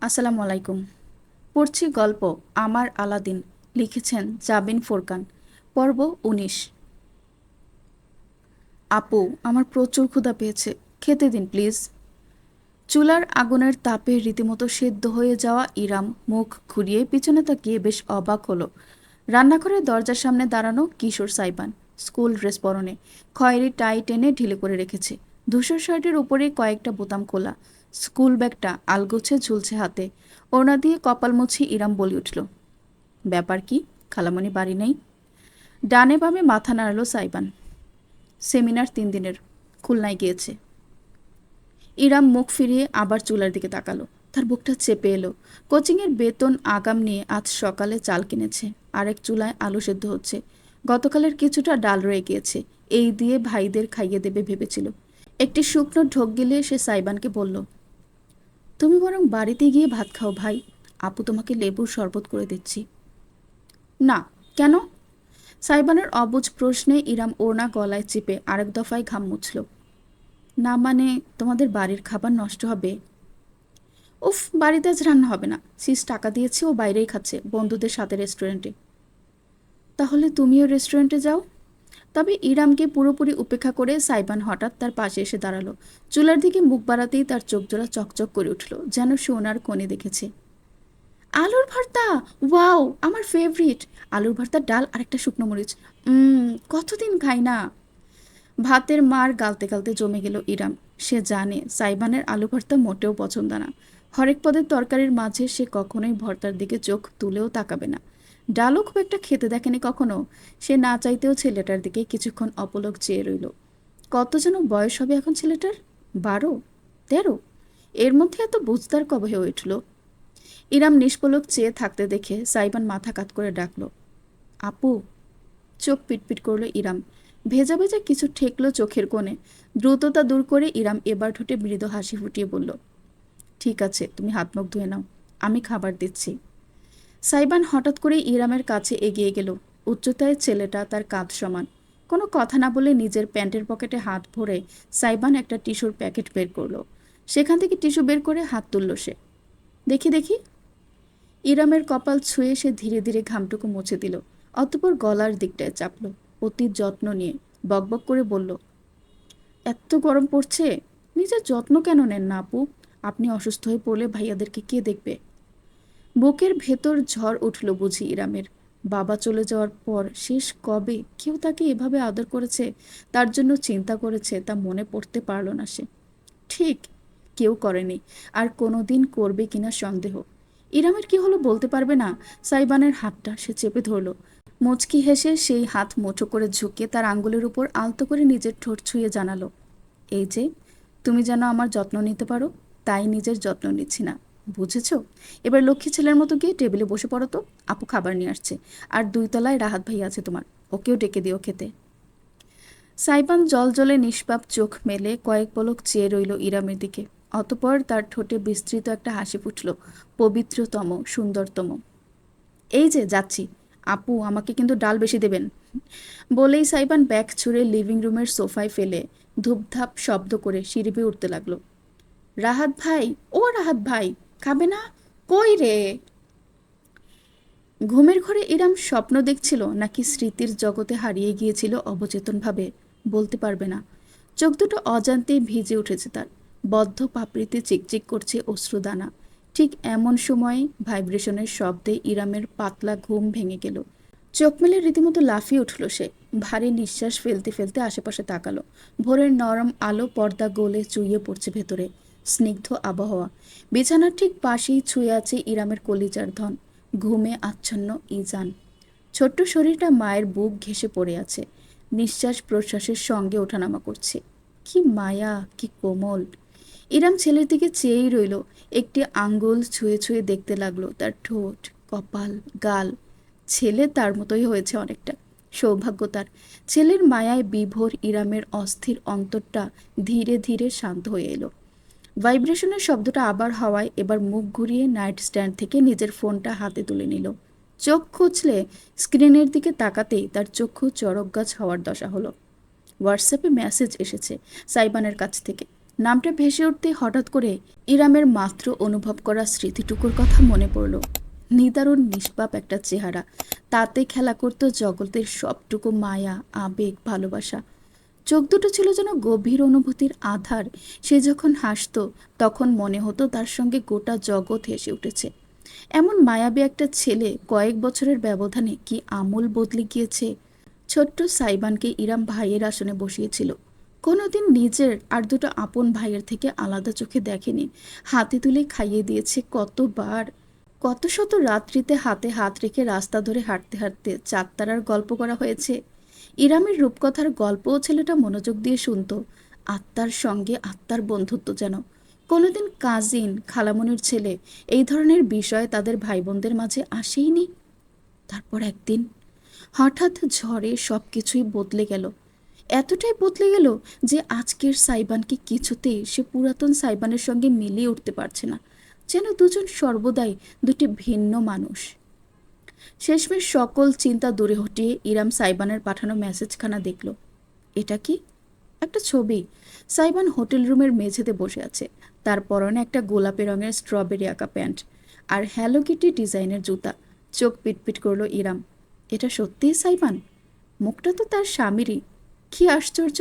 আসসালামু আলাইকুম। পড়ছি গল্প আমার আলাদিন। লিখেছেন জাবিন ফোরকান। পর্ব ১৯। আপু, আমার প্রচুর ক্ষুধা পেয়েছে, খেতে দিন প্লিজ। চুলার আগুনের তাপে রীতিমতো সেদ্ধ হয়ে যাওয়া ইরাম মুখ ঘুরিয়ে পিছনে তাকিয়ে বেশ অবাক হলো। রান্নাঘরের দরজার সামনে দাঁড়ানো কিশোর সাইবান, স্কুল ড্রেস পরনে, খয়েরি টাই টেনে ঢিলে করে রেখেছে। ধূসর শার্টের উপরে কয়েকটা বোতাম খোলা, স্কুল ব্যাগটা আলগোছে ঝুলছে হাতে। ওড়না দিয়ে কপাল মুছে ইরাম বলে উঠল, ব্যাপার কি? খালামণি বাড়ি নেই? ডানে বামে মাথা নাড়ল সাইবান। সেমিনার ৩ দিনের, খুলনায় গিয়েছে। ইরাম মুখ ফিরিয়ে আবার চুলার দিকে তাকালো। তার বুকটা চেপে এলো। কোচিংয়ের বেতন আগাম নিয়ে আজ সকালে চাল কিনেছে, আরেক চুলায় আলু সেদ্ধ হচ্ছে। গতকালের কিছুটা ডাল রয়ে গিয়েছে, এই দিয়ে ভাইদের খাইয়ে দেবে ভেবেছিল। একটি শুকনো ঢোক গিলে সে সাইবানকে বলল, তুমি বরং বাড়িতে গিয়ে ভাত খাও ভাই, আপু তোমাকে লেবুর শরবত করে দিচ্ছি। না, কেন? সাইবানের অবুঝ প্রশ্নে ইরাম ওড়না গলায় চেপে আরেক দফায় ঘাম মুছল। না মানে, তোমাদের বাড়ির খাবার নষ্ট হবে। উফ, বাড়িতে আজ রান্না হবে না, সিস টাকা দিয়েছে, ও বাইরেই খাচ্ছে বন্ধুদের সাথে রেস্টুরেন্টে। তাহলে তুমিও রেস্টুরেন্টে যাও। তবে ইরামকে পুরোপুরি উপেক্ষা করে সাইবান হঠাৎ তার পাশে এসে দাঁড়ালো। চুলার দিকে মুখ বাড়াতেই তার চোখ জোড়া চকচক করে উঠল, যেন সোনার কোণে দেখেছে। আলুর ভর্তা! ওয়াও, আমার ফেভারিট। আলুর ভর্তা, ডাল আর একটা শুকনো মরিচ। কতদিন খাই না। ভাতের মার গালতে গালতে জমে গেল ইরাম। সে জানে সাইবানের আলু ভর্তা মোটেও পছন্দ না। হরেক পদের তরকারির মাঝে সে কখনোই ভর্তার দিকে চোখ তুলেও তাকাবে না। ডালও খুব একটা খেতে দেখেনি কখনো। সে না চাইতেও ছেলেটার দিকে কিছুক্ষণ অপলক চেয়ে রইল। কত যেন বয়স হবে এখন ছেলেটার? ১২, ১৩? এর মধ্যে এত বুঝদার কবে হয়ে উঠল? ইরাম নিষ্পলক চেয়ে থাকতে দেখে সাইবান মাথা কাত করে ডাকল, আপু। চোখ পিটপিট করলো ইরাম। ভেজা ভেজা কিছু ঠেকলো চোখের কোণে। দ্রুততা দূর করে ইরাম এবার ঠোঁটে মৃদু হাসি ফুটিয়ে বলল, ঠিক আছে, তুমি হাত মুখ ধুয়ে নাও, আমি খাবার দিচ্ছি। সাইবান হঠাৎ করে ইরামের কাছে এগিয়ে গেল। উচ্চতায় ছেলেটা তার কাঁধ সমান। কোনো কথা না বলে নিজের প্যান্টের পকেটে হাত ভরে সাইবান একটা টিস্যুর প্যাকেট বের করলো। সেখান থেকে টিস্যু বের করে হাত তুলল সে। দেখি দেখি। ইরামের কপাল ছুঁয়ে সে ধীরে ধীরে ঘামটুকু মুছে দিল। অতঃপর গলার দিকটায় চাপল, অতি যত্ন নিয়ে। বকবক করে বলল, এত গরম পড়ছে, নিজের যত্ন কেন নেন না আপু? আপনি অসুস্থ হয়ে পড়লে ভাইয়াদেরকে কে দেখবে? বুকের ভেতর ঝড় উঠল বুঝি ইরামের। বাবা চলে যাওয়ার পর শেষ কবে কেউ তাকে এভাবে আদর করেছে, তার জন্য চিন্তা করেছে, তা মনে পড়তে পারল না সে। ঠিক, কেউ করেনি, আর কোনোদিন করবে কিনা সন্দেহ। ইরামের কি হলো বলতে পারবে না। সাইবানের হাতটা সে চেপে ধরল। মুচকি হেসে সেই হাত মুঠো করে ঝুঁকে তার আঙ্গুলের উপর আলতো করে নিজের ঠোঁট ছুঁয়ে জানালো, এই যে, তুমি যেন আমার যত্ন নিতে পারো, তাই নিজের যত্ন নিচ্ছি না, বুঝেছো? এবার লক্ষ্মী ছেলের মতো গিয়ে টেবিলে বসে পড়ো তো, আপু খাবার নিয়ে আসছে। আর ২ তলায় রাহাত ভাই আছে তোমার, ওকেও ডেকে দিও খেতে। সাইবান জলজলে নিষ্পাপ চোখ মেলে কয়েক পলক চেয়ে রইল ইরামের দিকে। অতঃপর তার ঠোঁটে বিস্তৃত একটা হাসি ফুটল, পবিত্রতম, সুন্দরতম। এই যে যাচ্ছি, আপু আমাকে কিন্তু ডাল বেশি দেবেন। বলেই সাইবান ব্যাগ ছুঁড়ে লিভিং রুমের সোফায় ফেলে ধূপধাপ শব্দ করে সিঁড়ি বেয়ে উঠতে লাগলো। রাহাত ভাই, ও রাহাত ভাই, খাবে না? কই রে? ঘুমের ঘরে ইরাম স্বপ্ন দেখছিল নাকি স্মৃতির জগতে হারিয়ে গিয়েছিল অবচেতনভাবে, বলতে পারবে না। চোখ দুটো অজান্তেই ভিজে উঠেছে তার। বদ্ধ পাপড়িতে চিকচিক করছে অশ্রুদানা। ঠিক এমন সময় ভাইব্রেশনের শব্দে ইরামের পাতলা ঘুম ভেঙে গেল। চোখ মেলে রীতিমতো লাফিয়ে উঠল সে। ভারী নিঃশ্বাস ফেলতে ফেলতে আশেপাশে তাকালো। ভোরের নরম আলো পর্দা গলে চুইয়ে পড়ছে ভেতরে। স্নিগ্ধ আবহাওয়া। বিছানার ঠিক পাশেই ছুঁয়ে আছে ইরামের কলিজার ধন, ঘুমে আচ্ছন্ন ইজান। ছোট্ট শরীরটা মায়ের বুক ঘেঁষে পড়ে আছে, নিঃশ্বাস প্রশ্বাসের সঙ্গে ওঠানামা করছে। কি মায়া, কি কোমল! ইরাম ছেলের দিকে চেয়েই রইল। একটি আঙ্গুল ছুঁয়ে ছুঁয়ে দেখতে লাগলো তার ঠোঁট, কপাল, গাল। ছেলে তার মতোই হয়েছে অনেকটা। সৌভাগ্য তার। ছেলের মায়ায় বিভোর ইরামের অস্থির অন্তরটা ধীরে ধীরে শান্ত হয়ে এলো। ভাইব্রেশনের শব্দটা আবার হওয়ায় এবার মুখ ঘুরিয়ে নাইট স্ট্যান্ড থেকে নিজের ফোনটা হাতে তুলে নিল। চোখ খুঁজলে স্ক্রিনের দিকে তাকাতেই তার চক্ষু চড়ক গাছ হওয়ার দশা হলো। হোয়াটসঅ্যাপে মেসেজ এসেছে সাইবানের কাছ থেকে। নামটা ভেসে উঠতে হঠাৎ করে ইরামের মাত্র অনুভব করা স্মৃতিটুকুর কথা মনে পড়ল। নিদারুণ নিষ্পাপ একটা চেহারা, তাতে খেলা করত জগতের সবটুকু মায়া, আবেগ, ভালোবাসা। চোখ দুটো ছিল যেন গভীর অনুভূতির আধার। সে যখন হাসত তখন মনে হতো তার সঙ্গে গোটা জগৎ হেসে উঠেছে। এমন মায়াবী একটা ছেলে কয়েক বছরের ব্যবধানে কি আমূল বদলে গিয়েছে। ছোট্ট সাইবানকে ইরাম ভাইয়ের আসনে বসিয়েছিল। কোনোদিন নিজের আর দুটো আপন ভাইয়ের থেকে আলাদা চোখে দেখেনি। হাতে তুলে খাইয়ে দিয়েছে কতবার। কত শত রাত্রিতে হাতে হাত রেখে রাস্তা ধরে হাঁটতে হাঁটতে চাঁদতারার গল্প করা হয়েছে। ইরামের রূপকথার গল্পও ছেলেটা মনোযোগ দিয়ে শুনত। আত্মার সঙ্গে আত্মার বন্ধুত্ব যেন। কোনোদিন কাজিন, খালামণির ছেলে এই ধরনের বিষয় তাদের ভাই বোনদের মাঝে আসেইনি। তারপর একদিন হঠাৎ ঝড়ে সব কিছুই বদলে গেল। এতটাই বদলে গেল যে আজকের সাইবানকে কিছুতেই সে পুরাতন সাইবানের সঙ্গে মিলিয়ে উঠতে পারছে না। যেন দুজন সর্বদাই দুটি ভিন্ন মানুষ। শেষমেশ সকল চিন্তা দূরে হটিয়ে ইরাম সাইবানের পাঠানো মেসেজখানা দেখল। এটা কি? একটা ছবি। সাইবান হোটেল রুমের মেঝেতে বসে আছে। তার পরনে একটা গোলাপি রঙের স্ট্রবেরি আঁকা প্যান্ট আর হ্যালো কিটি ডিজাইনের জুতা। চোখ পিটপিট করলো ইরাম। এটা সত্যিই সাইবান? মুখটা তো তার স্বামীরই। কি আশ্চর্য!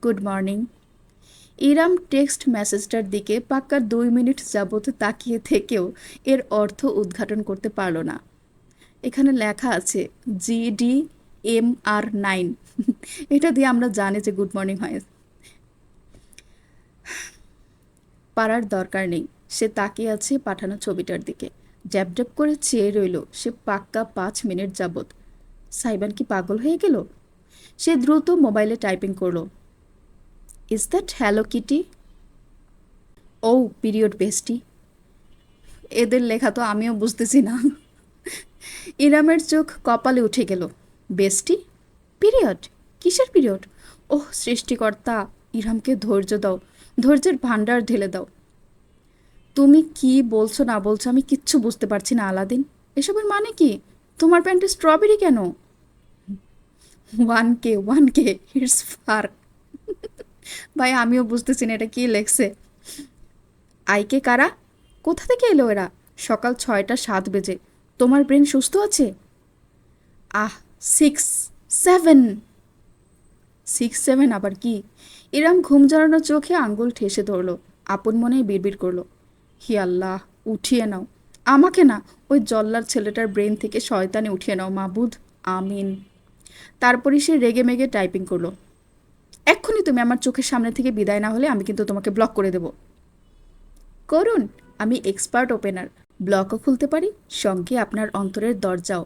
Good morning. ইরাম টেক্সট মেসেজটার দিকে পাক্কা 2 মিনিট যাবৎ তাকিয়ে থেকেও এর অর্থ উদ্ঘাটন করতে পারল না। এখানে লেখা আছে GDMR9। এটা দিয়ে আমরা জানি যে গুড মর্নিং হয়। পারার দরকার নেই। সে তাকিয়ে আছে পাঠানো ছবিটার দিকে। ড্যাব ড্যাব করে চেয়ে রইল সে পাক্কা 5 মিনিট যাবৎ। সাইবান কি পাগল হয়ে গেল? সে দ্রুত মোবাইলে টাইপিং করলো, ইজ দ্যাট হ্যালো কিটি? ও পিরিয়ড বেস্টি। এদের লেখা তো আমিও বুঝতেছি না। ইরামের চোখ কপালে উঠে গেল। বেস্টি? পিরিয়ড? কিসের পিরিয়ড? ওহ সৃষ্টিকর্তা, ইরামকে ধৈর্য দাও, ধৈর্যের ভাণ্ডার ঢেলে দাও। তুমি কি বলছো না বলছো আমি কিচ্ছু বুঝতে পারছি না আলাদিন। এসবের মানে কি? তোমার প্যান্টে স্ট্রবেরি কেন? 1K it's fur. ভাই আমিও বুঝতেছি না এটা কি লেখছে। আইকে কারা? কোথা থেকে এলো এরা? সকাল 6টা 7 বেজে। তোমার ব্রেন সুস্থ আছে? আহ 6-7। 6-7 আবার কি? ইরাম ঘুম জড়ানো চোখে আঙ্গুল ঠেসে ধরল। আপন মনেই বিড়বিড় করলো, হি আল্লাহ, উঠিয়ে নাও আমাকে, না ওই জল্লার ছেলেটার ব্রেন থেকে শয়তানি উঠিয়ে নাও মাবুদ, আমিন। তারপরই সে রেগে মেগে টাইপিং করলো, এক্ষুনি তুমি আমার চোখের সামনে থেকে বিদায় না হলে আমি কিন্তু তোমাকে ব্লক করে দেব। করুন, আমি এক্সপার্ট ওপেনার, ব্লকও খুলতে পারি, সঙ্গে আপনার অন্তরের দরজাও।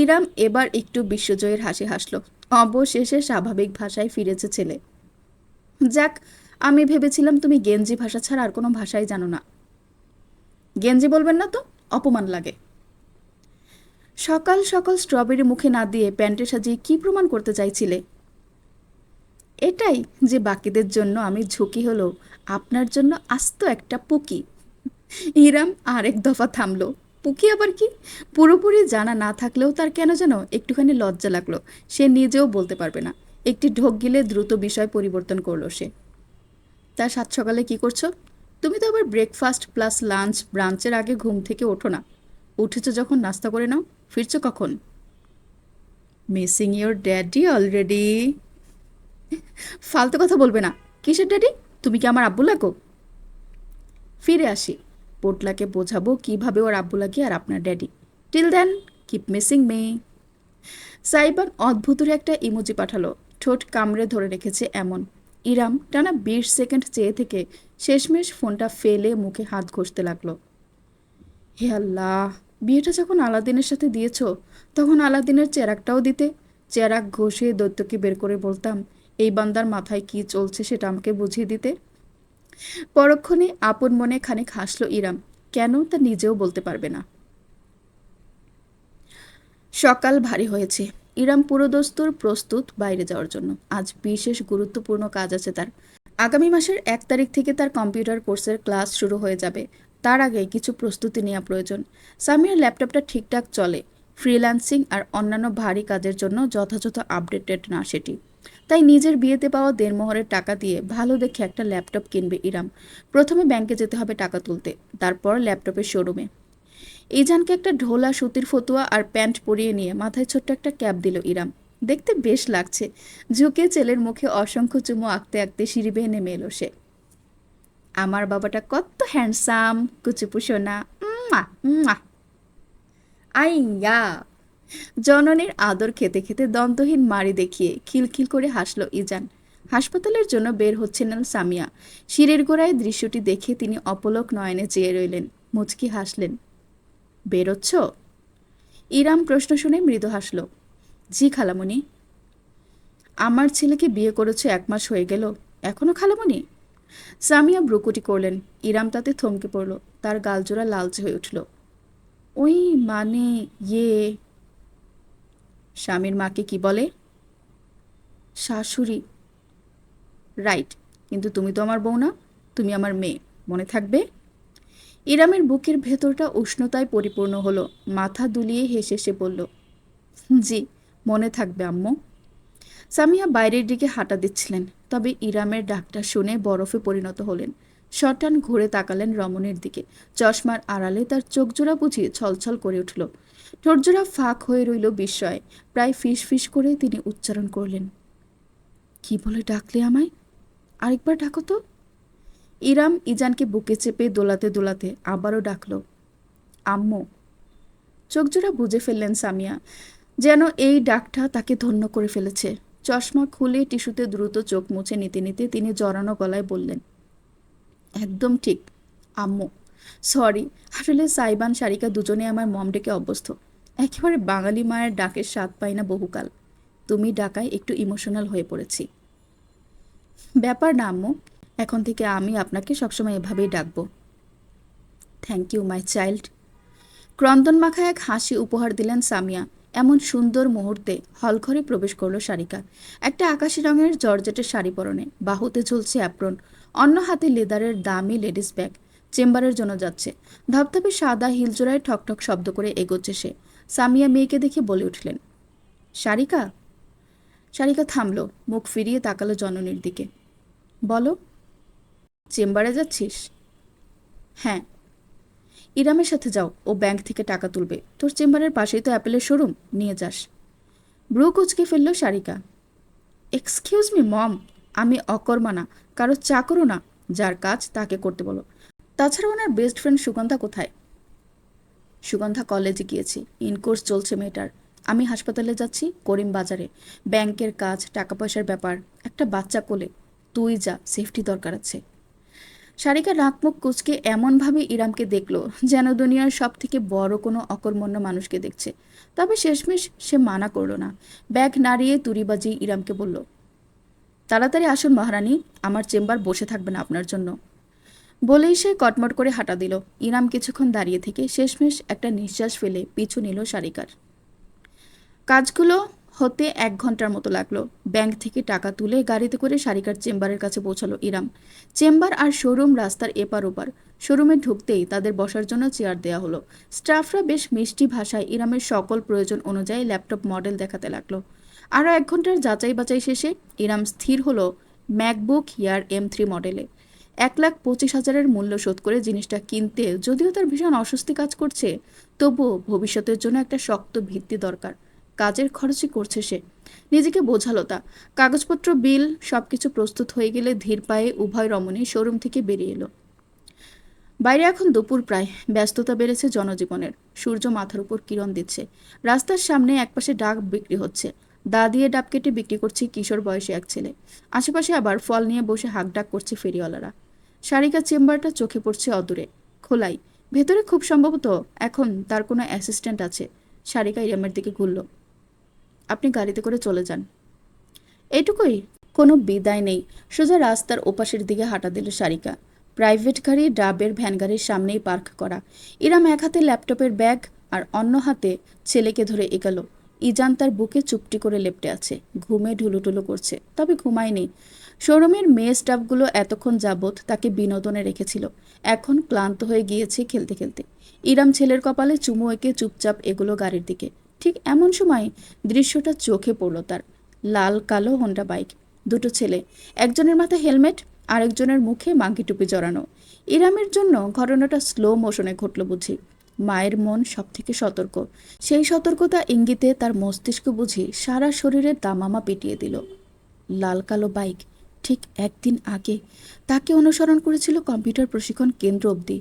ইরাম এবার একটু বিশ্বজয়ের হাসি হাসল। অবশেষে স্বাভাবিক ভাষায় ফিরেছে ছেলে। যাক, আমি ভেবেছিলাম তুমি গেঞ্জি ভাষা ছাড়া আর কোনো ভাষাই জানো না। গেঞ্জি বলবেন না তো, অপমান লাগে। সকাল সকাল স্ট্রবেরি মুখে না দিয়ে প্যান্টে সাজিয়ে কি প্রমাণ করতে চাইছিলে? এটাই যে বাকিদের জন্য আমি ঝুঁকি হলো, আপনার জন্য আস্ত একটা পুকি। ইরাম আরেক দফা থামলো। পুকি আবার কি? পুরোপুরি জানা না থাকলেও তার কেন যেন একটুখানি লজ্জা লাগলো। সে নিজেও বলতে পারবে না। একটি ঢোক গিলে দ্রুত বিষয় পরিবর্তন করলো সে। তার সাত সকালে কি করছো? তুমি তো আবার ব্রেকফাস্ট প্লাস লাঞ্চ ব্রাঞ্চের আগে ঘুম থেকে ওঠো না। উঠেছো যখন নাস্তা করে নাও। ফিরছো কখন? Missing your daddy already. ফালতু কথা বলবে না। কিসের ড্যাডি? তুমি কি আমার আব্বু লাগো? ফিরে আসি, পোটলাকে বোঝাবো কিভাবে ওর আব্বু লাগে আর আপনার daddy. Till then keep missing me. Saiban অদ্ভুতের একটা ইমোজি পাঠালো, ঠোঁট কামড়ে ধরে রেখেছে এমন। ইরাম টানা 20 সেকেন্ড চেয়ে থেকে শেষমেশ ফোনটা ফেলে মুখে হাত ঘষতে লাগলো। হে আল্লাহ, বিয়েটা যখন আলাদিনের সাথে দিয়েছ তখন আলাদিনের চেরাগটাও দিতে। চেরাগ ঘষে দৈত্যকে বের করে বলতাম, এই বান্দার মাথায় কি চলছে সেটা আমাকে বুঝিয়ে দিতে। পরক্ষণে আপন মনে খানিক হাসল ইরাম, কেন তা নিজেও বলতে পারবে না। সকাল ভারী হয়েছে। ইরাম পুরোদস্তুর প্রস্তুত বাইরে যাওয়ার জন্য। আজ বিশেষ গুরুত্বপূর্ণ কাজ আছে তার। আগামী মাসের 1 তারিখ থেকে তার কম্পিউটার কোর্সের ক্লাস শুরু হয়ে যাবে। তার আগে কিছু প্রস্তুতি নেওয়া প্রয়োজন। সামিয়ার ল্যাপটপটা ঠিকঠাক চলে, ফ্রিল্যান্সিং আর অন্যান্য ভারী কাজের জন্য যথাযথ আপডেটেড না সেটি। তাই নিজের বিয়েতে পাওয়া দেড়মোহরের টাকা দিয়ে ভালো দেখে একটা ল্যাপটপ কিনবে ইরাম। প্রথমে ব্যাংকে যেতে হবে টাকা তুলতে, তারপর ল্যাপটপের শোরুমে। ইজানকে একটা ঢোলা সুতির ফতুয়া আর প্যান্ট পরিয়ে নিয়ে মাথায় ছোট্ট একটা ক্যাপ দিল ইরাম। দেখতে বেশ লাগছে। ঝুঁকে ছেলের মুখে অসংখ্য চুমো আঁকতে আঁকতে সিঁড়ি বেয়ে নেমে এলো সে। আমার বাবাটা কত হ্যান্ডসাম, কুচুপু সোনা। আইয়া! জননীর আদর খেতে খেতে দন্তহীন মাড়ি দেখিয়ে খিলখিল করে হাসল ইজান। হাসপাতালের জন্য বের হচ্ছেন সামিয়া। সিঁড়ির গোড়ায় দৃশ্যটি দেখে তিনি অপলক নয়নে চেয়ে রইলেন। মুচকি হাসলেন। বেরোচ্ছ? ইরাম প্রশ্ন শুনে মৃদু হাসল। জি খালামণি। আমার ছেলেকে বিয়ে করেছে 1 মাস হয়ে গেল, এখনো খালামণি? সামিয়া ব্রুকুটি করলেন। ইরাম তাতে থমকে পড়ল। তার গালজোড়া লালচে হয়ে উঠল। ওই মানে ইয়ে। স্বামীর মাকে কি বলে? শাশুড়ি। রাইট, কিন্তু তুমি তো আমার বউ না, তুমি আমার মেয়ে, মনে থাকবে? ইরামের বুকের ভেতরটা উষ্ণতায় পরিপূর্ণ হলো। মাথা দুলিয়ে হেসে সে বলল, জি, মনে থাকবে আম্মু। সামিয়া বাইরের দিকে হাঁটা দিচ্ছিলেন, তবে ইরামের ডাকটা শুনে বরফে পরিণত হলেন। শটান ঘুরে তাকালেন রমণীর দিকে। চশমার আড়ালে তার চোখজোড়া বুঝি ছলছল করে উঠল। ঠোঁটজোড়া ফাঁক হয়ে রইল বিস্ময়ে। প্রায় ফিস ফিস করে তিনি উচ্চারণ করলেন, কি বলে ডাকলে আমায়? আরেকবার ডাকো তো। ইরাম ইজানকে বুকে চেপে দোলাতে দোলাতে আবারও ডাকল, আম্মু। চোখজোড়া বুঝে ফেললেন সামিয়া, যেন এই ডাকটা তাকে ধন্য করে ফেলেছে। চশমা খুলে টিস্যুতে দ্রুত চোখ মুছে নিতে নিতে তিনি জড়ানো গলায় বললেন, একদম ঠিক আম্মু। সরি, আসলে সাইবান সারিকা দুজনে আমার মম ডেকে অভ্যস্ত। একেবারে বাঙালি মায়ের ডাকের স্বাদ পাই না বহুকাল। তুমি ডাকায় একটু ইমোশনাল হয়ে পড়েছি। ব্যাপার না আম্মু, এখন থেকে আমি আপনাকে সবসময় এভাবেই ডাকবো। Thank you my child. ক্রন্দন মাখা এক হাসি উপহার দিলেন সামিয়া। এমন সুন্দর মুহূর্তে হলঘরে প্রবেশ করল সারিকা। একটা আকাশি রঙের জর্জেটের শাড়ি পরনে, বাহুতে ঝুলছে অ্যাপ্রন, অন্য হাতে লেদারের দামি লেডিস ব্যাগ। চেম্বারের জন্য যাচ্ছে। ধপধপে সাদা হিলজোড়ায় ঠকঠক শব্দ করে এগোচ্ছে সে। সামিয়া মেয়েকে দেখে বলে উঠলেন, সারিকা। সারিকা থামল, মুখ ফিরিয়ে তাকালো জননীর দিকে। বলো। চেম্বারে যাচ্ছিস? হ্যাঁ। ইরামের সাথে যাও, ও ব্যাংক থেকে টাকা তুলবে। তোর চেম্বারের পাশেই তো অ্যাপেলের শোরুম, নিয়ে যাস। ব্রু কুচকে ফেলল সারিকা। এক্সকিউজ মি মম, আমি অকর্মা না, কারো চাকরও না। যার কাজ তাকে করতে বলো। তাছাড়া ওনার বেস্ট ফ্রেন্ড সুগন্ধা কোথায়? সুগন্ধা কলেজে গিয়েছি, ইনকোর্স চলছে মেয়েটার। আমি হাসপাতালে যাচ্ছি, করিম বাজারে। ব্যাংকের কাজ, টাকা পয়সার ব্যাপার, একটা বাচ্চা কোলে। তুই যা, সেফটি দরকার আছে। সারিকা নাক মুখ কুচকে এমনভাবে ইরামকে দেখল যেন দুনিয়ার সব থেকে বড় কোনো অকর্মণ্য মানুষকে দেখছে। তবে শেষমেশ সে মানা করল না। ব্যাগ নাড়িয়ে তুড়িবাজি ইরামকে বলল, তাড়াতাড়ি আসুন মহারানী, আমার চেম্বার বসে থাকবে না আপনার জন্য। বলেই সে কটমট করে হাঁটা দিল। ইরাম কিছুক্ষণ দাঁড়িয়ে থেকে শেষমেশ একটা নিঃশ্বাস ফেলে পিছু নিল সারিকার। কাজগুলো হতে 1 ঘন্টার মতো লাগলো। ব্যাংক থেকে টাকা তুলে গাড়িতে করে সারিকার চেম্বারের কাছে পৌঁছালো ইরাম। চেম্বার আর শোরুম রাস্তার এপার ওপার। শোরুমে ঢুকতেই তাদের বসার জন্য চেয়ার দেয়া হলো। স্টাফরা বেশ মিষ্টি ভাষায় ইরামের সকল প্রয়োজন অনুযায়ী ল্যাপটপ মডেল দেখাতে লাগলো। আরও 1 ঘন্টার যাচাই বাছাই শেষে ইরাম স্থির হলো ম্যাকবুক এয়ার M3 মডেলে। 1,25,000-এর মূল্য শোধ করে জিনিসটা কিনতে যদিও তার ভীষণ অস্বস্তি কাজ করছে, তবুও ভবিষ্যতের জন্য একটা শক্ত ভিত্তি দরকার। কাজের খরচই করছে সে। নিজেকে বোঝালো তা। কাগজপত্র, বিল সবকিছু প্রস্তুত হয়ে গেলে ধীর পায়ে উভয় রমণী শোরুম থেকে বেরিয়ে এলো। বাইরে এখন দুপুর প্রায়। ব্যস্ততা বেড়েছে জনজীবনের। সূর্য মাথার উপর কিরণ দিচ্ছে। রাস্তার সামনে একপাশে ডাব বিক্রি হচ্ছে। দা দিয়ে ডাব কেটে বিক্রি করছে কিশোর বয়সী এক ছেলে। আশেপাশে আবার ফল নিয়ে বসে হাঁকডাক করছে ফেরিওয়ালারা। সারিকা চেম্বারটা চোখে পড়ছে অদূরে, খোলাই। ভেতরে খুব সম্ভবত এখন তার কোনো অ্যাসিস্ট্যান্ট আছে। সারিকা ইরামের দিকে ঘুরল। আপনি গাড়িতে করে চলে যান। এইটুকুই? কোনো বিদায় নেই। সোজা রাস্তার ওপাশের দিকে হাঁটা দিল সারিকা। প্রাইভেট গাড়ি ডাবের ভ্যান গাড়ির সামনেই পার্ক করা। ইরাম এক হাতে ল্যাপটপের ব্যাগ আর অন্য হাতে ছেলেকে ধরে এগালো। ইজান তার বুকে চুপটি করে লেপ্টে আছে, ঘুমে ঢুলুঢুলু করছে, তবে ঘুমায়নি। শোরুমের মেয়ে স্টাফগুলো এতক্ষণ যাবৎ তাকে বিনোদনে রেখেছিল, এখন ক্লান্ত হয়ে গিয়েছে খেলতে খেলতে। ইরাম ছেলের কপালে চুমু এঁকে চুপচাপ এগুলো গাড়ির দিকে। ঠিক এমন সময় দৃশ্যটা চোখে পড়ল তার। লাল কালো হোন্ডা বাইক, দুটো ছেলে, একজনের মাথায় হেলমেট, আরেকজনের মুখে মাঙ্কি টুপি জড়ানো। ইরামের জন্য ঘটনাটা স্লো মোশনে ঘটল বুঝি। মায়ের মন সব থেকে সতর্ক, সেই সতর্কতা ইঙ্গিতে তার মস্তিষ্ক বুঝি সারা শরীরে দামামা পিটিয়ে দিল। লাল কালো বাইক, ঠিক একদিন আগে তাকে অনুসরণ করেছিল কম্পিউটার প্রশিক্ষণ কেন্দ্র অবধি।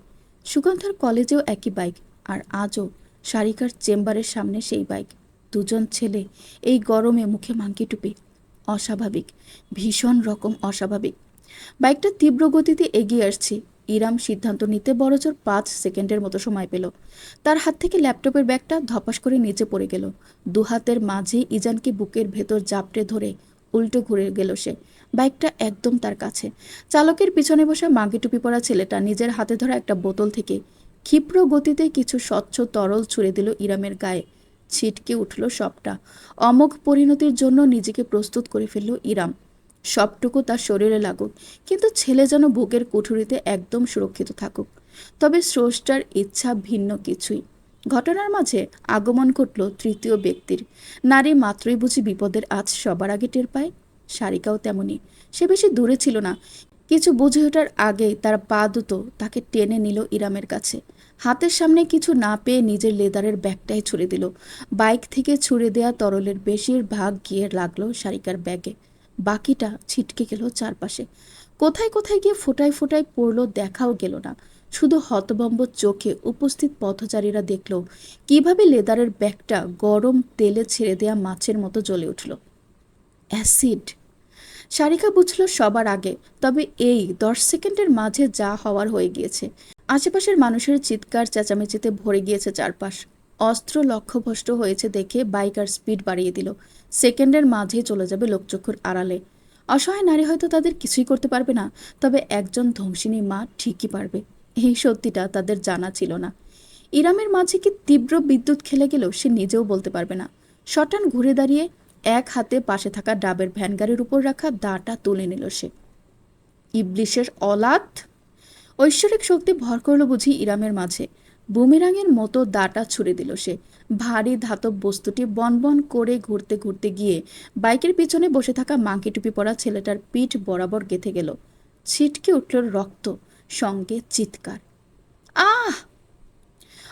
সুগন্ধার কলেজেও একই বাইক, আর আজও সারিকার চেম্বারের সামনে সেই বাইক। দুজন ছেলে, এই গরমে মুখে মাঙ্কি টুপি। অস্বাভাবিক, ভীষণ রকম অস্বাভাবিক। বাইকটা তীব্র গতিতে এগিয়ে আসছে। ইরাম সিদ্ধান্ত নিতে বড়জোর 5 সেকেন্ডের মতো সময় পেল। তার হাত থেকে ল্যাপটপের ব্যাগটা ধপাস করে নিচে পড়ে গেল। দুহাতের মাঝে ইজানকে বুকের ভেতর জাপটে ধরে উল্টো ঘুরে গেল সে। বাইকটা একদম তার কাছে। চালকের পিছনে বসা মাঙ্কি টুপি পরা ছেলেটা নিজের হাতে ধরা একটা বোতল থেকে ক্ষিপ্র গতিতে কিছু স্বচ্ছ তরল ছুড়ে দিল ইরামের গায়ে। ছিটকে উঠল সবটা। অমোঘ পরিণতির জন্য নিজেকে প্রস্তুত করে ফেলল ইরাম। সবটুকু তার শরীরে লাগুক, কিন্তু ছেলে যেন বুকের কুঠুরিতে একদম সুরক্ষিত থাকুক। তবে স্রষ্টার ইচ্ছা ভিন্ন কিছুই। ঘটনার মাঝে আগমন ঘটল তৃতীয় ব্যক্তির। নারী মাত্রই বুঝি বিপদের আজ সবার আগে টের পায়। সারিকাও তেমনি। সে বেশি দূরে ছিল না। কিছু বুঝে ওঠার আগেই তার পা দুটো তাকে টেনে নিল ইরামের কাছে। হাতের সামনে কিছু না পেয়ে নিজের লেদারের ব্যাগটাই ছুড়ে দিল। বাইক থেকে ছুড়ে দেয়া তরলের বেশিরভাগ গিয়ে লাগলো সারিকার ব্যাগে। বাকিটা ছিটকে গেল চারপাশে। কোথায় কোথায় গিয়ে ফোটায় ফোটায় পড়ল দেখাও গেল না। শুধু হতভম্ব চোখে উপস্থিত পথচারীরা দেখল কিভাবে লেদারের ব্যাগটা গরম তেলে ছেড়ে দেয়া মাছের মতো জ্বলে উঠল। অ্যাসিড! সারিকা বুঝল সবার আগে। তবে এই 10 সেকেন্ডের মাঝে যা হওয়ার হয়ে গিয়েছে। আশেপাশের মানুষের চিৎকার চেঁচামেচিতে ভরে গিয়েছে চারপাশ। অস্ত্র লক্ষ্যভ্রষ্ট হয়েছে দেখে বাইকার স্পিড বাড়িয়ে দিল। সেকেন্ডের মাঝেই চলে যাবে লোকচক্ষুর আড়ালে। অসহায় নারী হয়তো তাদের কিছুই করতে পারবে না, তবে একজন ধ্বংসিনী মা ঠিকই পারবে। এই সত্যিটা তাদের জানা ছিল না। ইরামের মাঝে কি তীব্র বিদ্যুৎ খেলে গেল সে নিজেও বলতে পারবে না। শটান ঘুরে দাঁড়িয়ে এক হাতে পাশে থাকা ডাবের ভ্যানগাড়ির উপর রাখা দাটা তুলে নিল সে। ইবলিশের অলাদ! ঐশ্বরিক শক্তি ভর করল বুঝি ইরামের মাঝে। বুমেরাঙের মতো দাটা ছুড়ে দিল সে। ভারী ধাতব বস্তুটি বনবন করে ঘুরতে ঘুরতে গিয়ে বাইকের পিছনে বসে থাকা মাঙ্কি টুপি পরা ছেলেটার পিঠ বরাবর গেঁথে গেল। ছিটকে উঠল রক্ত, সঙ্গে চিৎকার, আহ!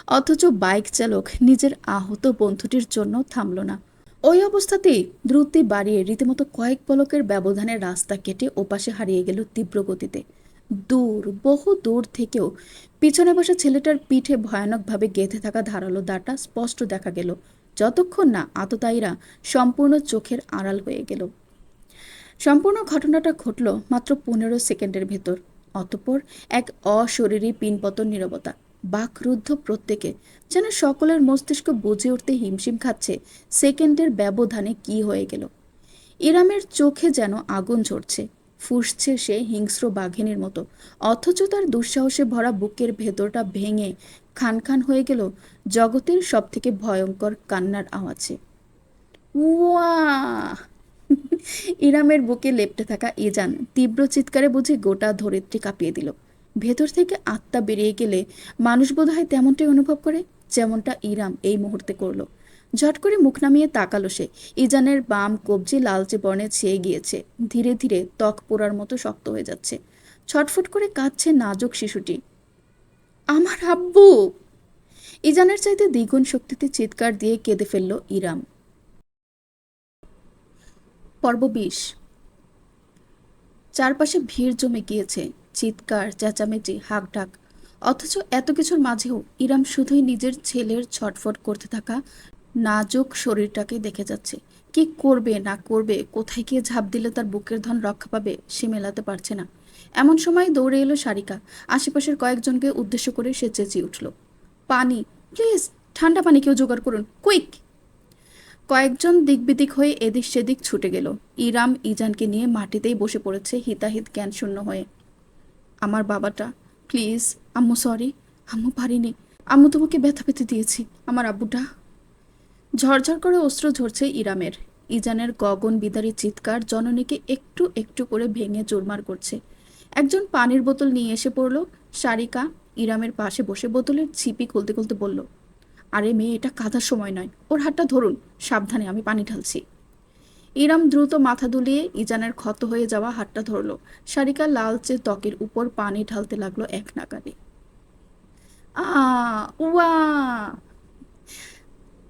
অথচ বাইক চালক নিজের আহত বন্ধুটির জন্য থামল না। ওই অবস্থাতেই দ্রুতি বাড়িয়ে রীতিমতো কয়েক পলকের ব্যবধানে রাস্তা কেটে ওপাশে হারিয়ে গেল তীব্র গতিতে। দূর, বহু দূর থেকেও পিছনে বসা ছেলেটার পিঠে ভয়ানকভাবে গেঁথে থাকা ধারালো দাঁটা স্পষ্ট দেখা গেল, যতক্ষণ না আততায়ীরা সম্পূর্ণ চোখের আড়াল হয়ে গেল। সম্পূর্ণ ঘটনাটা ঘটল মাত্র 15 সেকেন্ডের ভেতর। অতঃপর এক অশরীরী পিনপতন নীরবতা। বাকরুদ্ধ প্রত্যেকে, যেন সকলের মস্তিষ্ক বুঝে উঠতে হিমশিম খাচ্ছে সেকেন্ডের ব্যবধানে কি হয়ে গেল। ইরামের চোখে যেন আগুন ঝরছে, ফুঁসছে সে হিংস্র বাঘিনীর মতো। অথচ তার দুঃসাহসে ভরা বুকের ভেতরটা ভেঙে খান খান হয়ে গেল জগতের সব থেকে ভয়ঙ্কর কান্নার আওয়াজে। ওয়া! ইরামের বুকে লেপ্টে থাকা ইজান তীব্র চিৎকারে বুঝি গোটা ধরিত্রী কাঁপিয়ে দিল। ভেতর থেকে আত্মা বেরিয়ে গেলে মানুষ বোধহয় তেমনটাই অনুভব করে, যেমনটা ইরাম এই মুহূর্তে করলো। ঝট করে মুখ নামিয়ে তাকালো সে। ইজানের বাম কবজি লালচে বর্ণে ছেয়ে গিয়েছে, ধীরে ধীরে ত্বক পোড়ার মতো শক্ত হয়ে যাচ্ছে। ছটফট করে কাঁদছে নাজুক শিশুটি। আমার আব্বু! ইজানের চাইতে দ্বিগুণ শক্তিতে চিৎকার দিয়ে কেঁদে ফেলল ইরাম। পর্ব 20। চারপাশে ভিড় জমে গিয়েছে, চিৎকার, চেঁচামেচি, হাঁকডাক। অথচ এত কিছুর মাঝেও ইরাম শুধুই নিজের ছেলের ছটফট করতে থাকা নাজুক শরীরটাকে দেখে যাচ্ছে। কি করবে না করবে, কোথায় গিয়ে ঝাঁপ দিলে তার বুকের ধন রক্ষা পাবে সে মেলাতে পারছে না। এমন সময় দৌড়ে এলো সারিকা। আশেপাশের কয়েকজনকে উদ্দেশ্য করে সে চেঁচিয়ে উঠল, পানি প্লিজ, ঠান্ডা পানি কেউ জোগাড় করুন, কুইক! কয়েকজন দিকবিদিক হয়ে এদিক সেদিক ছুটে গেল। ইরাম ইজানকে নিয়ে মাটিতেই বসে পড়েছে হিতাহিত জ্ঞান শূন্য হয়ে। আমার বাবাটা, প্লিজ আম্মু, সরি আম্মু, পারিনি আম্মু, তোমাকে ব্যথা পেতে দিয়েছি, আমার আব্বুটা। ঝরঝর করে অস্ত্র ঝরছে ইরামের। ইজানের গগন বিদারী চিৎকার জননীকে একটু একটু করে ভেঙে চুরমার করছে। একজন পানির বোতল নিয়ে এসে পড়ল। সারিকা ইরামের পাশে বসে বোতলের ছিপি খুলতে খুলতে বলল, আরে মেয়ে, এটা কাঁদার সময় নয়, ওর হাতটা ধরুন, সাবধানে, আমি পানি ঢালছি। ইরাম দ্রুত মাথা দুলিয়ে ইজানের ক্ষত হয়ে যাওয়া হাতটা ধরল। সারিকা লালচে ত্বকের উপর পানি ঢালতে লাগলো এক নাগাড়ে। আ উয়া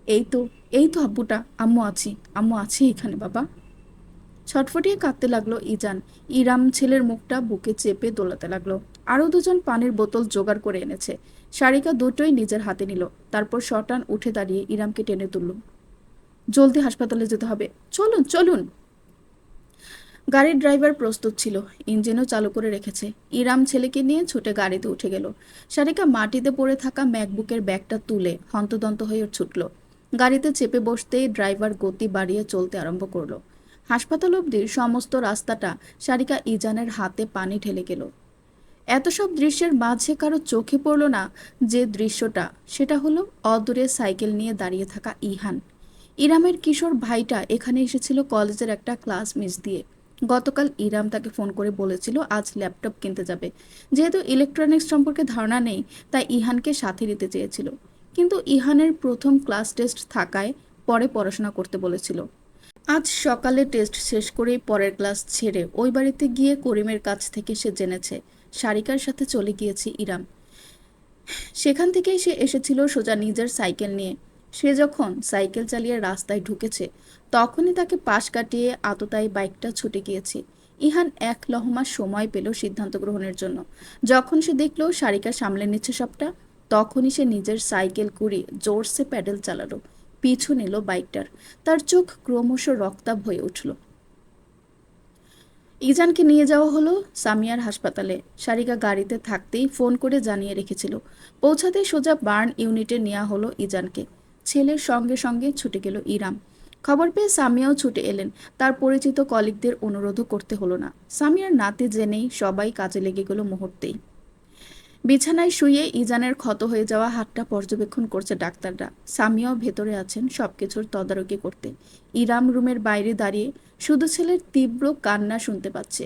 এই তো, এই তো আব্বুটা, আম্মু আছি এখানে বাবা। ছটফটিয়ে কাঁদতে লাগলো ইজান। ইরাম ছেলের মুখটা বুকে চেপে দোলাতে লাগলো। আরও দুজন পানির বোতল জোগাড় করে এনেছে। সারিকা দুটোই নিজের হাতে নিল। তারপর শটান উঠে দাঁড়িয়ে ইরামকে টেনে তুলল। জলদি হাসপাতালে যেতে হবে, চলুন চলুন। গাড়ির ড্রাইভার প্রস্তুত ছিল, ইঞ্জিনও চালু করে রেখেছে। ইরাম ছেলেকে নিয়ে ছুটে গাড়িতে উঠে গেল। সারিকা মাটিতে পড়ে থাকা ম্যাকবুকের ব্যাগটা তুলে হন্তদন্ত হয়ে ছুটল। গাড়িতে চেপে বসতেই ড্রাইভার গতি বাড়িয়ে চলতে আরম্ভ করলো। হাসপাতাল অবধি সমস্ত রাস্তাটা সারিকা ইজানের হাতে পানি ঢেলে গেল। এত সব দৃশ্যের মাঝে কারো চোখে পড়ল না যে দৃশ্যটা, সেটা হলো অদূরে সাইকেল নিয়ে দাঁড়িয়ে থাকা ইহান। ইরামের কিশোর ভাইটা এখানে এসেছিল কলেজের একটা ক্লাস মিস দিয়ে। গতকাল ইরাম তাকে ফোন করে বলেছিল আজ ল্যাপটপ কিনতে যাবে। যেহেতু ইলেকট্রনিক্স সম্পর্কে ধারণা নেই, তাই ইহানকে সাথে নিতে চেয়েছিল। কিন্তু ইহানের প্রথম ক্লাস টেস্ট থাকায় পরে পড়াশোনা করতে বলেছিল। আজ সকালে টেস্ট শেষ করেই পরের ক্লাস ছেড়ে ওই বাড়িতে গিয়ে করিমের কাছ থেকে সে জেনেছে সারিকার সাথে চলে গিয়েছে ইরাম। সেখান থেকেই সে এসেছিল সোজা নিজের সাইকেল নিয়ে। সে যখন সাইকেল চালিয়ে রাস্তায় ঢুকেছে, তখনই তাকে পাশ কাটিয়ে আততায়ী বাইকটা ছুটে গিয়েছে। ইহান এক লহমা সময় পেল সিদ্ধান্ত গ্রহণের জন্য। যখন সে দেখলো সারিকা সামলে নিচ্ছে সবটা, তখনই সে নিজের সাইকেল কুড়িয়ে জোরসে প্যাডেল চালালো। পিছু নিল বাইকটার। তার চোখ ক্রমশ রক্তাভ হয়ে উঠল। ইজানকে নিয়ে যাওয়া হলো সামিয়ার হাসপাতালে। সারিকা গাড়িতে থাকতেই ফোন করে জানিয়ে রেখেছিল। পৌঁছাতেই সোজা বার্ন ইউনিটে নেওয়া হলো ইজানকে। ছেলের সঙ্গে সঙ্গে ছুটে গেল ইরাম। খবর পেয়ে সামিয়াও ছুটে এলেন। তার পরিচিত কলিগদের অনুরোধও করতে হলো না। সামিয়ার নাতি জেনেই সবাই কাজে লেগে গেল মুহূর্তেই। বিছানায় শুয়ে ইজানের ক্ষত হয়ে যাওয়া হাতটা পর্যবেক্ষণ করছে ডাক্তাররা। সামিয়াও ভেতরে আছেন সবকিছুর তদারকি করতে। ইরাম রুমের বাইরে দাঁড়িয়ে শুধু ছেলের তীব্র কান্না শুনতে পাচ্ছে।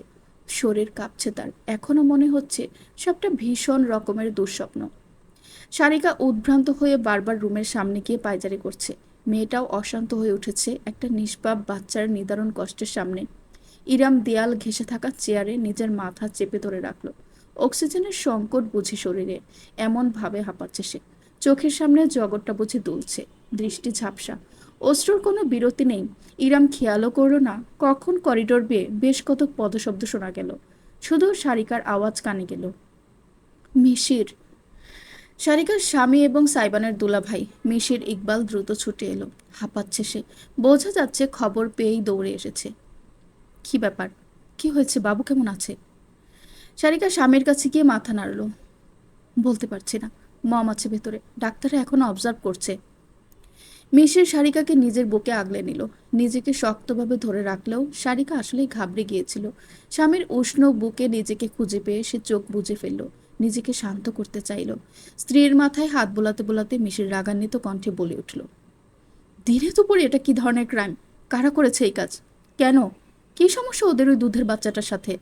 শরীর কাঁপছে তার। এখনো মনে হচ্ছে সবটা ভীষণ রকমের দুঃস্বপ্ন। সারিকা উদ্ভ্রান্ত হয়ে বারবার রুমের সামনে গিয়ে পায়চারি করছে। মেয়েটাও অশান্ত হয়ে উঠেছে একটা নিষ্পাপ বাচ্চার নিদারুণ কষ্টের সামনে। ইরাম দেয়াল ঘেঁষে থাকা চেয়ারে নিজের মাথা চেপে ধরে রাখলো। অক্সিজেনের সংকট বুঝি শরীরে, এমন ভাবে হাঁপাচ্ছে সে। চোখের সামনে জগৎটা বুঝি দুলছে, দৃষ্টি ঝাপসা, অশ্রুর কোনো বিরতি নেই। ইরাম খেয়ালও করলো না কখন করিডোর বেয়ে বেশ কত পদশব্দ শোনা গেল। শুধু সারিকার আওয়াজ কানে গেল, মিশির। সারিকার স্বামী এবং সাইবানের দুলাভাই মিশির ইকবাল দ্রুত ছুটে এলো। হাঁপাচ্ছে সে, বোঝা যাচ্ছে খবর পেয়েই দৌড়ে এসেছে। কি ব্যাপার, কি হয়েছে, বাবু কেমন আছে? সারিকা স্বামীর কাছে গিয়ে মাথা নাড়ল। বলতে পারছি না, মম আছে ভেতরে, ডাক্তাররা এখনো অবজার্ভ করছে। মিশির সারিকাকে নিজের বুকে আগলে নিল। নিজেকে শক্তভাবে ধরে রাখলেও সারিকা আসলেই ঘাবড়ে গিয়েছিল। স্বামীর উষ্ণ বুকে নিজেকে খুঁজে পেয়ে সে চোখ বুজে ফেলল। নিজেকে শান্ত করতে চাইল। স্ত্রীর মাথায় হাত বোলাতে বোলাতে মিশির রাগান্বিত কণ্ঠে বলে উঠল, দিনে দুপুরে এটা কি ধরনের ক্রাইম? কারা করেছে এই কাজ? কেন? কি সমস্যা ওদের ওই দুধের বাচ্চাটার সাথে?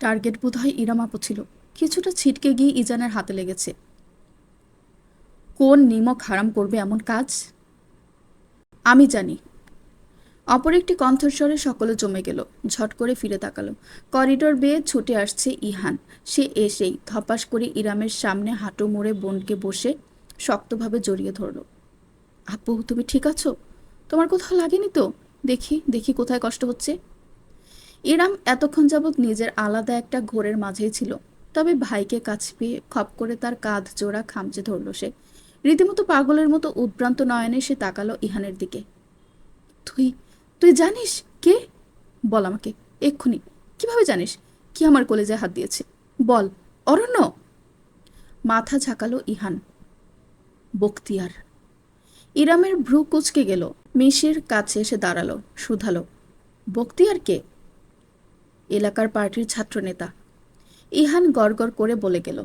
টার্গেট বোধহয় ইরাম আপু ছিল। কিছুটা ছিটকে গিয়ে ইজানের হাতে লেগেছে। কোন নিমক হারাম করবে এমন কাজ? আমি জানি। অপর একটি কণ্ঠস্বরে সকলে জমে গেল। ঝট করে ফিরে তাকালো। করিডোর বেয়ে ছুটে আসছে ইহান। সে এসেই ধপাস করে ইরামের সামনে হাঁটু মুড়ে বোনকে বসে শক্তভাবে জড়িয়ে ধরল। আপু, তুমি ঠিক আছো? তোমার কোথাও লাগেনি তো? দেখি দেখি কোথায় কষ্ট হচ্ছে। ইরাম এতক্ষণ যাবৎ নিজের আলাদা একটা ঘোরের মাঝেই ছিল। তবে ভাইকে কাছ পেয়ে খপ করে তার কাঁধ জোড়া খামচে ধরল সে। রীতিমতো পাগলের মতো উদ্ভ্রান্ত নয়নে সে তাকালো ইহানের দিকে। তুই তুই জানিস কে? বল আমাকে এক্ষুনি। কিভাবে জানিস? কি আমার কলেজায় হাত দিয়েছে? বল। অরণ্য। মাথা ঝাঁকালো ইহান। বখতিয়ার। ইরামের ভ্রু কুচকে গেল। মিশির কাছে এসে দাঁড়ালো, শুধালো, বখতিয়ার কে? এলাকার পার্টির ছাত্রনেতা। ইহান গড়গড় করে বলে গেল,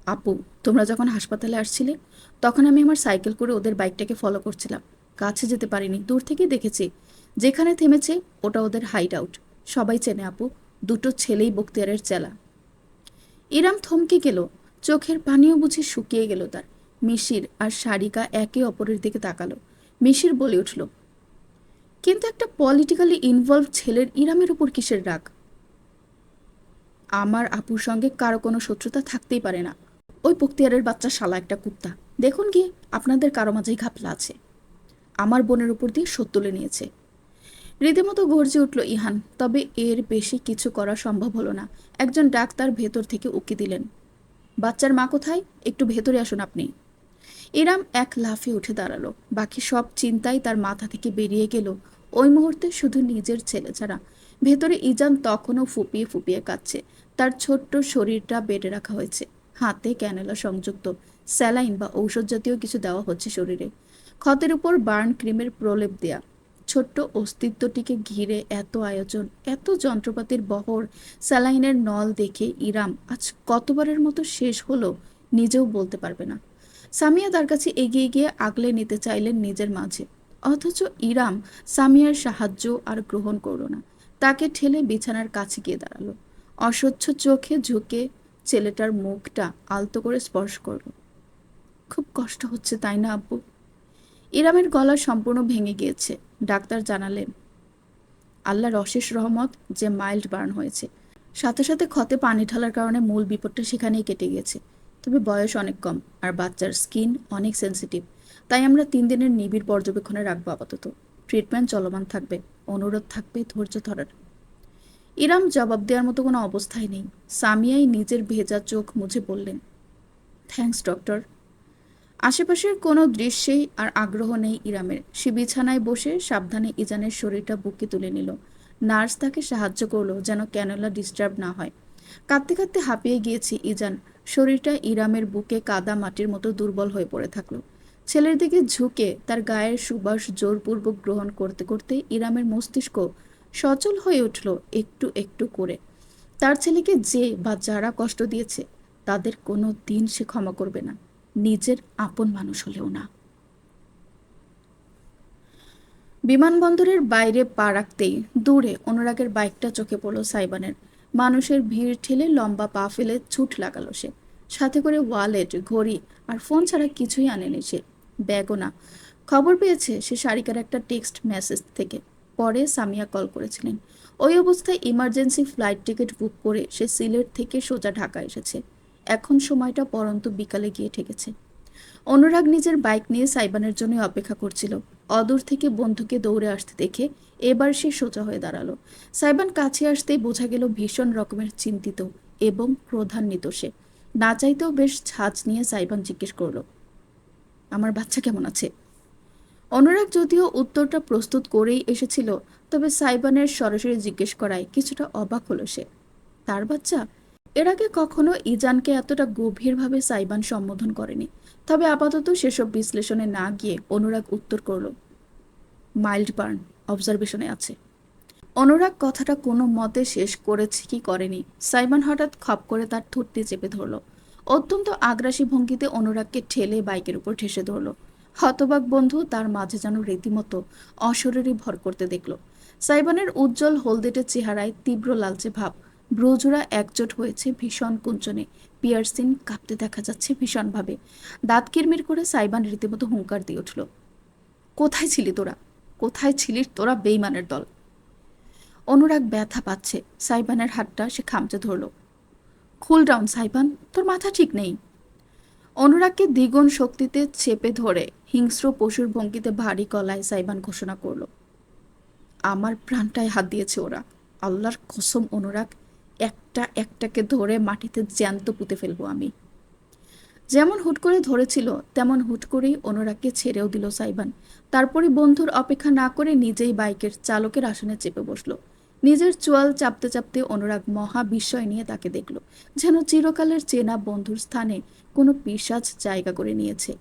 আপু, তোমরা যখন হাসপাতালে আসছিলে, তখন আমি আমার সাইকেল করে ওদের বাইকটাকে ফলো করছিলাম। কাছে যেতে পারিনি, দূর থেকেই দেখেছি। যেখানে থেমেছে ওটা ওদের হাইড আউট। সবাই চেনে আপু, দুটো ছেলেই বখতিয়ারের চেলা। ইরাম থমকে গেল। চোখের পানিও বুঝি শুকিয়ে গেল তার। মিশির আর সারিকা একে অপরের দিকে তাকালো। মিশির বলে উঠল, কিন্তু একটা পলিটিক্যালি ইনভলভ ছেলের ইরামের উপর কিসের রাগ? আমার আপুর সঙ্গে কারো কোনো শত্রুতা থাকতেই পারে না। ওই বখতিয়ারের বাচ্চা শালা একটা কুত্তা। দেখুন গিয়ে আপনাদের কারো মাঝেই ঘাপলা আছে। আমার বোনের উপর দিয়ে শোধ তুলে নিয়েছে। রীতিমতো গর্জে উঠল ইহান। তবে এর বেশি কিছু করা সম্ভব হলো না। একজন ডাক্তার ভেতর থেকে উকি দিলেন। বাচ্চার মা কোথায়? একটু ভেতরে আসুন আপনি। ইরাম এক লাফে উঠে দাঁড়ালো। বাকি সব চিন্তাই তার মাথা থেকে বেরিয়ে গেল ওই মুহূর্তে, শুধু নিজের ছেলে ছাড়া। ভেতরে ইজান তখনও ফুপিয়ে ফুপিয়ে কাঁদছে। তার ছোট্ট শরীরটা বেডে রাখা হয়েছে, হাতে ক্যানেলা সংযুক্ত, স্যালাইন বা ঔষধ জাতীয় কিছু দেওয়া হচ্ছে শরীরে। ক্ষতের উপর বার্ন ক্রিমের প্রলেপ দেয়া। ছোট্ট অস্তিত্বটিকে ঘিরে এত আয়োজন, এত যন্ত্রপাতির বহর। স্যালাইনের নল দেখে ইরাম আজ কতবারের মতো শেষ হলো নিজেও বলতে পারবে না। সামিয়া তার কাছে এগিয়ে গিয়ে আগলে নিতে চাইলেন নিজের মাঝে, অথচ ইরাম সামিয়ার সাহায্য আর গ্রহণ করল না। তাকে ঠেলে বিছানার কাছে গিয়ে দাঁড়ালো। অস্বচ্ছ চোখে ঝুঁকে ছেলেটার মুখটা আলতো করে স্পর্শ করল। খুব কষ্ট হচ্ছে তাই না আব্বু? ইরামের গলা সম্পূর্ণ ভেঙে গিয়েছে। ডাক্তার জানালেন আল্লাহর অশেষ রহমত যে মাইল্ড বার্ন হয়েছে। সাথে সাথে ক্ষতে পানি ঢালার কারণে মূল বিপদটা সেখানেই কেটে গেছে। তবে বয়স অনেক কম আর বাচ্চার স্কিন অনেক সেন্সিটিভ। তাই আমরা 3 দিনের নিবিড় পর্যবেক্ষণে রাখবো আপাতত। ট্রিটমেন্ট চলমান থাকবে। অনুরোধ থাকবে ধৈর্য ধরার। ইরাম জবাব দেওয়ার মতো কোনো অবস্থায় নেই। সামিয়াই নিজের ভেজা চোখ মুছে বললেন, থ্যাঙ্কস ডক্টর। আশেপাশের কোনো দৃশ্যেই আর আগ্রহ নেই ইরামের। সে বিছানায় বসে সাবধানে ইজানের শরীরটা বুকে তুলে নিল। নার্স তাকে সাহায্য করলো যেন ক্যানোলা ডিস্টার্ব না হয়। কাঁদতে কাঁদতে হাঁপিয়ে গিয়েছে ইজান। শরীরটা ইরামের বুকে কাদা মাটির মতো দুর্বল হয়ে পড়ে থাকলো। ছেলের দিকে ঝুঁকে তার গায়ের সুবাস জোরপূর্বক গ্রহণ করতে করতে ইরামের মস্তিষ্ক সচল হয়ে উঠল একটু একটু করে। তার ছেলেকে যে বা যারা কষ্ট দিয়েছে তাদের কোনো দিন সে ক্ষমা করবে না, নিজের আপন মানুষ হলেও না। বিমানবন্দরের বাইরে পা রাখতেই দূরে অনুরাগের বাইকটা চোখে পড়ল সাইবানের। মানুষের ভিড় ঠেলে লম্বা পা ফেলে ছুট লাগালো সে। সাথে করে ওয়ালেট, ঘড়ি আর ফোন ছাড়া কিছুই আনেনি সে। ব্যাগও না। খবর পেয়েছে সে সারিকার একটা টেক্সট মেসেজ থেকে। পরে সামিয়া কল করেছিলেন। ওই অবস্থায় ইমার্জেন্সি ফ্লাইট টিকিট বুক করে সে সিলেট থেকে সোজা ঢাকা এসেছে। এখন সময়টা পরন্ত বিকালে গিয়ে ঠেকেছে। অনুরাগ নিজের বাইক নিয়ে সাইবানের জন্য অপেক্ষা করছিল। অদূর থেকে বন্ধুকে দৌড়ে আসতে দেখে এবার সে সোজা হয়ে দাঁড়ালো। সাইবান কাছে আসতেই বোঝা গেল ভীষণ রকমের চিন্তিত এবং ক্রোধান্বিত সে। না চাইতেও বেশ ঝাঁজ নিয়ে সাইবান জিজ্ঞেস করলো, আমার বাচ্চা কেমন আছে? অনুরাগ যদিও উত্তরটা প্রস্তুত করেই এসেছিল, তবে সাইবানের সরাসরি জিজ্ঞেস করায় কিছুটা অবাক হলো সে। তার বাচ্চা? এর আগে কখনো ইজানকে এতটা গভীরভাবে সাইবান সম্বোধন করেনি। তবে আপাতত সেসব বিশ্লেষণে না গিয়ে অনুরাগ উত্তর করল, মাইল্ড বার্ন, অবজারভেশনে আছে। অনুরাগ কথাটা কোনো মতে শেষ করেছে কি করেনি, সাইবান হঠাৎ খপ করে তার থুতনি চেপে ধরল। অত্যন্ত আগ্রাসী ভঙ্গিতে অনুরাগকে ঠেলে বাইকের উপর ঠেসে ধরল। হতবাক বন্ধু তার মাঝে যেন রীতিমতো অশরীরী ভর করতে দেখল। সাইবানের উজ্জ্বল হলদেটে চেহারায় তীব্র লালচে ভাব। ব্রোজোড়া একজোট হয়েছে ভীষণ কুঞ্চনে। পিয়ার্সিন কাঁপতে দেখা যাচ্ছে ভীষণভাবে। দাঁত কিরমির করে সাইবান রীতিমতো হুঙ্কার দিয়ে উঠল, কোথায় ছিলি তোরা? কোথায় ছিলিস তোরা বেইমানের দল? অনুরাগ ব্যথা পাচ্ছে। সাইবানের হাতটা সে খামচে ধরল। কুল ডাউন সাইবান, তোর মাথা ঠিক নেই। অনুরাগকে দ্বিগুণ শক্তিতে চেপে ধরে হিংস্র পশুর ভঙ্গিতে ভারী গলায় সাইবান ঘোষণা করল, আমার প্রাণটায় হাত দিয়েছে ওরা। আল্লাহর কসম অনুরাগ, একটা একটাকে ধরে মাটিতে জ্যান্ত পুঁতে ফেলবো আমি। যেমন হুট করে ধরেছিল তেমন হুট করেই অনুরাগকে ছেড়েও দিল সাইবান। তারপরে বন্ধুর অপেক্ষা না করে নিজেই বাইকের চালকের আসনে চেপে বসলো। নিজের চোয়াল চাপতে চাপতে অনুরাগ মহা বিস্ময় নিয়ে তাকে দেখল, যেন চিরকালের চেনা বন্ধুর স্থানে কোনো পিশাচ জায়গা করে নিয়েছে।